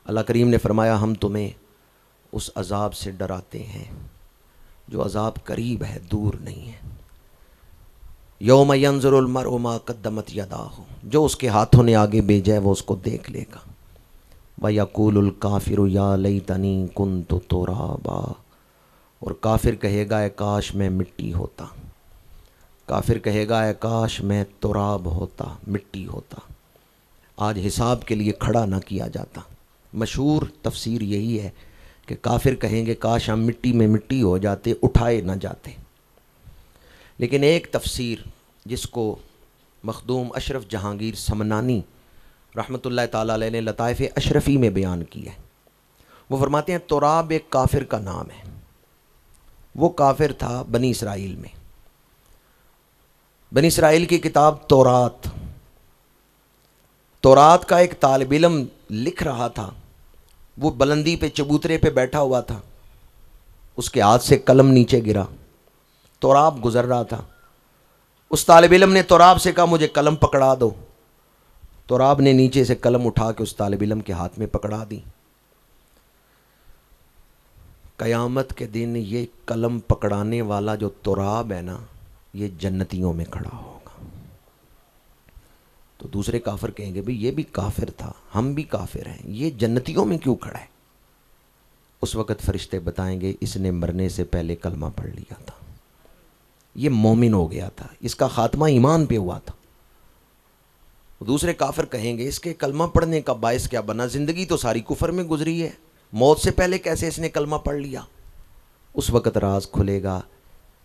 اللہ کریم نے فرمایا ہم تمہیں اس عذاب سے ڈراتے ہیں جو عذاب قریب ہے، دور نہیں ہے۔ یوم ینظر المرء ما قدمت یداہ، جو اس کے ہاتھوں نے آگے بھیجا ہے وہ اس کو دیکھ لے گا۔ وَيَقُولُ الْكَافِرُ يَا لَيْتَنِي كُنْتُ تُرَابًا، اور کافر کہے گا اے کاش میں مٹی ہوتا، کافر کہے گا اے کاش میں تراب ہوتا، مٹی ہوتا۔ آج حساب کے لیے کھڑا نہ کیا جاتا۔ مشہور تفسیر یہی ہے کہ کافر کہیں گے کاش ہم مٹی میں مٹی ہو جاتے، اٹھائے نہ جاتے۔ لیکن ایک تفسیر جس کو مخدوم اشرف جہانگیر سمنانی رحمۃ اللہ تعالیٰ علیہ نے لطائف اشرفی میں بیان کی ہے، وہ فرماتے ہیں تراب ایک کافر کا نام ہے۔ وہ کافر تھا بنی اسرائیل میں، بنی اسرائیل کی کتاب تورات کا ایک طالب علم لکھ رہا تھا۔ وہ بلندی پہ چبوترے پہ بیٹھا ہوا تھا، اس کے ہاتھ سے قلم نیچے گرا، توراب گزر رہا تھا۔ اس طالب علم نے توراب سے کہا مجھے قلم پکڑا دو۔ توراب نے نیچے سے قلم اٹھا کے اس طالب علم کے ہاتھ میں پکڑا دی۔ قیامت کے دن یہ قلم پکڑانے والا جو توراب ہے نا، یہ جنتیوں میں کھڑا ہوگا۔ تو دوسرے کافر کہیں گے بھئی یہ بھی کافر تھا، ہم بھی کافر ہیں، یہ جنتیوں میں کیوں کھڑا ہے؟ اس وقت فرشتے بتائیں گے اس نے مرنے سے پہلے کلمہ پڑھ لیا تھا، یہ مومن ہو گیا تھا، اس کا خاتمہ ایمان پہ ہوا تھا۔ دوسرے کافر کہیں گے اس کے کلمہ پڑھنے کا باعث کیا بنا؟ زندگی تو ساری کفر میں گزری ہے، موت سے پہلے کیسے اس نے کلمہ پڑھ لیا؟ اس وقت راز کھلے گا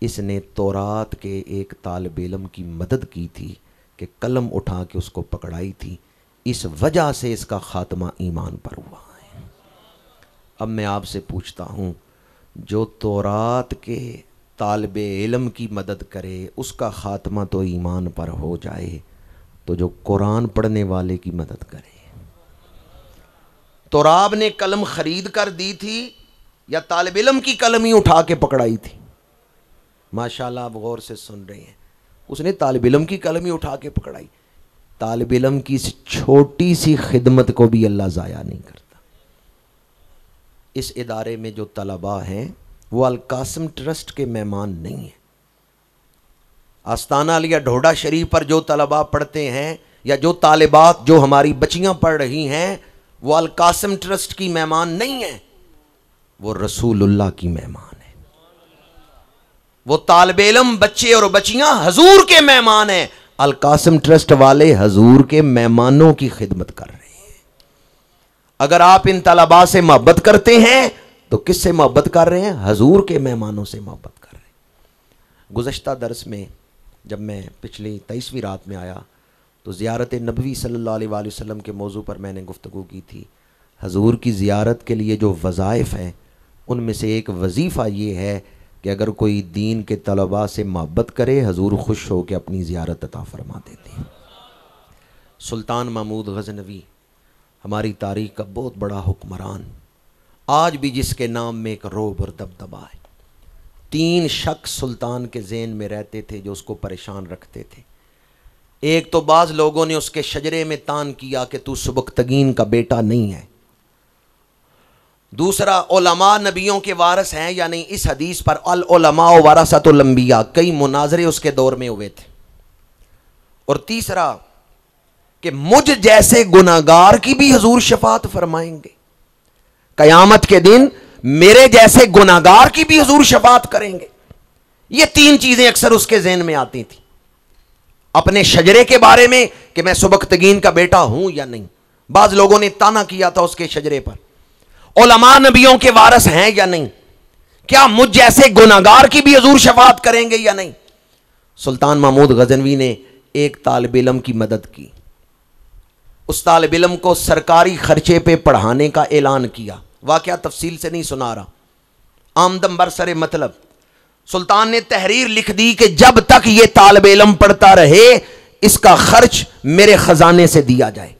اس نے تورات کے ایک طالب علم کی مدد کی تھی کہ قلم اٹھا کے اس کو پکڑائی تھی، اس وجہ سے اس کا خاتمہ ایمان پر ہوا ہے۔ اب میں آپ سے پوچھتا ہوں جو تورات کے طالب علم کی مدد کرے اس کا خاتمہ تو ایمان پر ہو جائے، تو جو قرآن پڑھنے والے کی مدد کرے؟ توراب نے قلم خرید کر دی تھی یا طالب علم کی قلم ہی اٹھا کے پکڑائی تھی؟ ماشاءاللہ آپ غور سے سن رہے ہیں، اس نے طالب علم کی قلم ہی اٹھا کے پکڑائی۔ طالب علم کی اس چھوٹی سی خدمت کو بھی اللہ ضائع نہیں کرتا۔ اس ادارے میں جو طلباء ہیں وہ القاسم ٹرسٹ کے مہمان نہیں ہیں۔ آستانہ علیہ ڈھوڈا شریف پر جو طلباء پڑھتے ہیں یا جو طالبات جو ہماری بچیاں پڑھ رہی ہیں وہ القاسم ٹرسٹ کی مہمان نہیں ہیں، وہ رسول اللہ کی مہمان ہیں۔ وہ طالب علم بچے اور بچیاں حضور کے مہمان ہیں، القاسم ٹرسٹ والے حضور کے مہمانوں کی خدمت کر رہے ہیں۔ اگر آپ ان طلباء سے محبت کرتے ہیں تو کس سے محبت کر رہے ہیں؟ حضور کے مہمانوں سے محبت کر رہے ہیں۔ گزشتہ درس میں جب میں پچھلی 23ویں رات میں آیا تو زیارت نبوی صلی اللہ علیہ وآلہ وسلم کے موضوع پر میں نے گفتگو کی تھی۔ حضور کی زیارت کے لیے جو وظائف ہیں ان میں سے ایک وظیفہ یہ ہے کہ اگر کوئی دین کے طلباء سے محبت کرے حضور خوش ہو کے اپنی زیارت عطا فرما دیتے ہیں۔ سلطان محمود غزنوی ہماری تاریخ کا بہت بڑا حکمران، آج بھی جس کے نام میں ایک رعب اور دبدبا ہے۔ 3 شخص سلطان کے ذہن میں رہتے تھے جو اس کو پریشان رکھتے تھے۔ ایک تو بعض لوگوں نے اس کے شجرے میں تان کیا کہ تو سبکتگین کا بیٹا نہیں ہے۔ دوسرا، علماء نبیوں کے وارث ہیں یا نہیں، اس حدیث پر العلماء ورثۃ الانبیاء کئی مناظرے اس کے دور میں ہوئے تھے۔ اور تیسرا کہ مجھ جیسے گناہگار کی بھی حضور شفاعت فرمائیں گے، قیامت کے دن میرے جیسے گناہگار کی بھی حضور شفاعت کریں گے۔ یہ 3 چیزیں اکثر اس کے ذہن میں آتی تھیں، اپنے شجرے کے بارے میں کہ میں سبکتگین کا بیٹا ہوں یا نہیں، بعض لوگوں نے طعنہ کیا تھا اس کے شجرے پر، علماء نبیوں کے وارث ہیں یا نہیں، کیا مجھ جیسے گناہگار کی بھی حضور شفاعت کریں گے یا نہیں۔ سلطان محمود غزنوی نے ایک طالب علم کی مدد کی، اس طالب علم کو سرکاری خرچے پہ پڑھانے کا اعلان کیا۔ واقعہ تفصیل سے نہیں سنا رہا، آمدم برسر مطلب سلطان نے تحریر لکھ دی کہ جب تک یہ طالب علم پڑھتا رہے اس کا خرچ میرے خزانے سے دیا جائے۔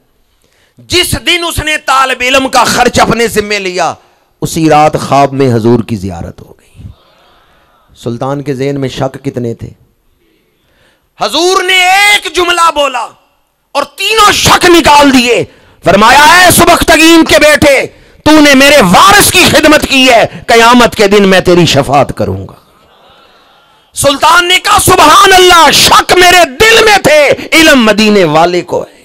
جس دن اس نے طالب علم کا خرچ اپنے ذمے لیا اسی رات خواب میں حضور کی زیارت ہو گئی۔ سلطان کے ذہن میں شک کتنے تھے؟ حضور نے ایک جملہ بولا اور تینوں شک نکال دیے۔ فرمایا اے سبکتگین کے بیٹے، تو نے میرے وارث کی خدمت کی ہے، قیامت کے دن میں تیری شفاعت کروں گا۔ سلطان نے کہا سبحان اللہ، شک میرے دل میں تھے، علم مدینے والے کو ہے۔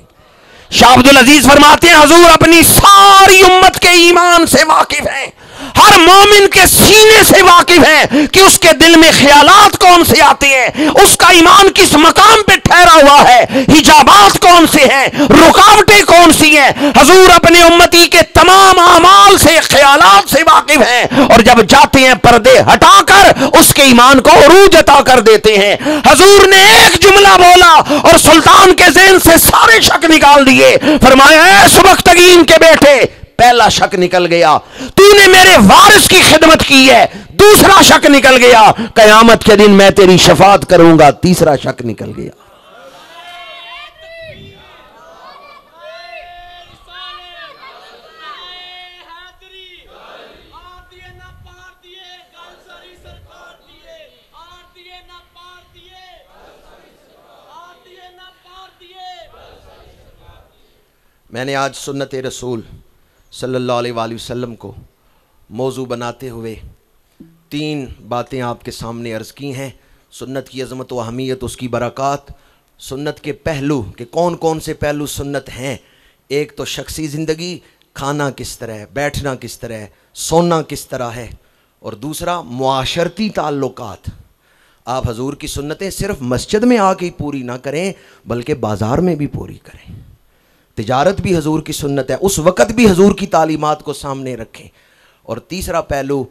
شاہ عبدالعزیز فرماتے ہیں حضور اپنی ساری امت کے ایمان سے واقف ہیں، ہر مومن کے سینے سے واقف ہیں کہ اس کے دل میں خیالات کون سے آتے ہیں، اس کا ایمان کس مقام پہ ٹھہرا ہوا ہے، حجابات کون سے ہیں، رکاوٹیں کون سی ہیں۔ حضور اپنے امتی کے تمام اعمال سے، خیالات سے واقف ہیں، اور جب جاتے ہیں پردے ہٹا کر اس کے ایمان کو عروج عطا کر دیتے ہیں۔ حضور نے ایک جملہ بولا اور سلطان کے ذہن سے سارے شک نکال دیے۔ فرمایا اے سبکتگین کے بیٹے، پہلا شک نکل گیا، تو نے میرے وارث کی خدمت کی ہے۔ دوسرا شک نکل گیا، قیامت کے دن میں تیری شفاعت کروں گا۔ تیسرا شک نکل گیا۔ میں نے آج سنت رسول صلی اللہ علیہ وآلہ وسلم کو موضوع بناتے ہوئے 3 باتیں آپ کے سامنے عرض کی ہیں۔ سنت کی عظمت و اہمیت، اس کی برکات، سنت کے پہلو کہ کون کون سے پہلو سنت ہیں۔ ایک تو شخصی زندگی، کھانا کس طرح ہے، بیٹھنا کس طرح ہے، سونا کس طرح ہے، اور دوسرا معاشرتی تعلقات۔ آپ حضور کی سنتیں صرف مسجد میں آ کے پوری نہ کریں بلکہ بازار میں بھی پوری کریں۔ تجارت بھی حضور کی سنت ہے، اس وقت بھی حضور کی تعلیمات کو سامنے رکھیں۔ اور تیسرا پہلو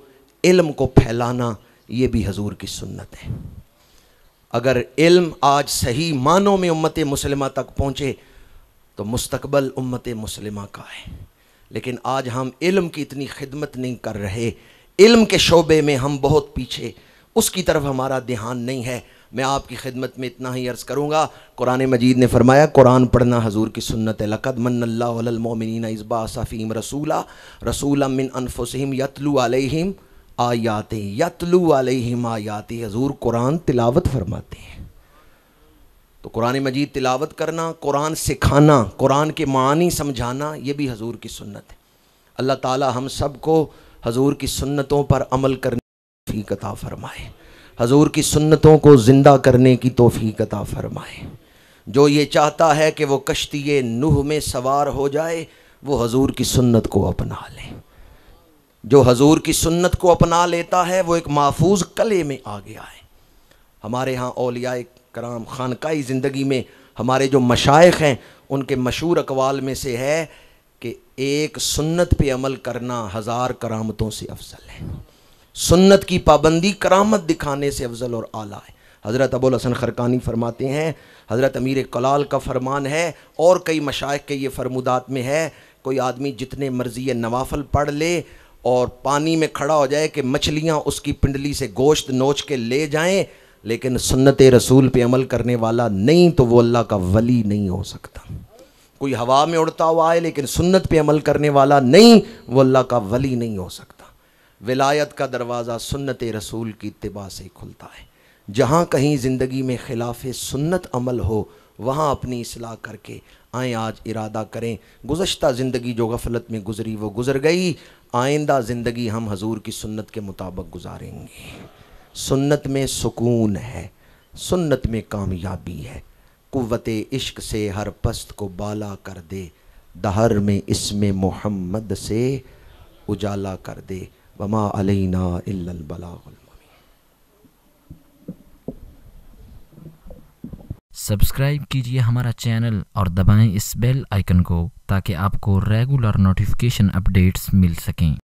علم کو پھیلانا، یہ بھی حضور کی سنت ہے۔ اگر علم آج صحیح معنوں میں امت مسلمہ تک پہنچے تو مستقبل امت مسلمہ کا ہے، لیکن آج ہم علم کی اتنی خدمت نہیں کر رہے، علم کے شعبے میں ہم بہت پیچھے، اس کی طرف ہمارا دھیان نہیں ہے۔ میں آپ کی خدمت میں اتنا ہی عرض کروں گا، قرآن مجید نے فرمایا قرآن پڑھنا حضور کی سنت ہے۔ لقد من اللہ علی المؤمنین اذ بعث فیہم رسولا من انفسہم یتلو علیہم آیاتہ، یتلو علیہم آیاتہ، حضور قرآن تلاوت فرماتے ہیں۔ تو قرآن مجید تلاوت کرنا، قرآن سکھانا، قرآن کے معانی سمجھانا، یہ بھی حضور کی سنت ہے۔ اللہ تعالی ہم سب کو حضور کی سنتوں پر عمل کرنے کی توفیق عطا فرمائے، حضور کی سنتوں کو زندہ کرنے کی توفیق عطا فرمائے۔ جو یہ چاہتا ہے کہ وہ کشتی نوح میں سوار ہو جائے، وہ حضور کی سنت کو اپنا لے۔ جو حضور کی سنت کو اپنا لیتا ہے وہ ایک محفوظ قلعے میں آ گیا ہے۔ ہمارے ہاں اولیاء کرام خانقاہی زندگی میں ہمارے جو مشائخ ہیں، ان کے مشہور اقوال میں سے ہے کہ ایک سنت پہ عمل کرنا 1000 کرامتوں سے افضل ہے۔ سنت کی پابندی کرامت دکھانے سے افضل اور اعلیٰ ہے۔ حضرت ابو الحسن خرقانی فرماتے ہیں، حضرت امیر کلال کا فرمان ہے، اور کئی مشائخ کے یہ فرمودات میں ہے، کوئی آدمی جتنے مرضی نوافل پڑھ لے اور پانی میں کھڑا ہو جائے کہ مچھلیاں اس کی پنڈلی سے گوشت نوچ کے لے جائیں، لیکن سنت رسول پہ عمل کرنے والا نہیں تو وہ اللہ کا ولی نہیں ہو سکتا۔ کوئی ہوا میں اڑتا ہوا ہے لیکن سنت پہ عمل کرنے والا نہیں، وہ اللہ کا ولی نہیں ہو سکتا۔ ولایت کا دروازہ سنت رسول کی اتباع سے کھلتا ہے۔ جہاں کہیں زندگی میں خلاف سنت عمل ہو وہاں اپنی اصلاح کر کے آئیں، آج ارادہ کریں گزشتہ زندگی جو غفلت میں گزری وہ گزر گئی، آئندہ زندگی ہم حضور کی سنت کے مطابق گزاریں گے۔ سنت میں سکون ہے، سنت میں کامیابی ہے، قوت عشق سے ہر پست کو بالا کر دے، دہر میں اسم محمد سے اجالا کر دے، وما علینا الا البلاغ المبین۔ سبسکرائب کیجئے ہمارا چینل اور دبائیں اس بیل آئیکن کو تاکہ آپ کو ریگولر نوٹیفیکیشن اپڈیٹس مل سکیں۔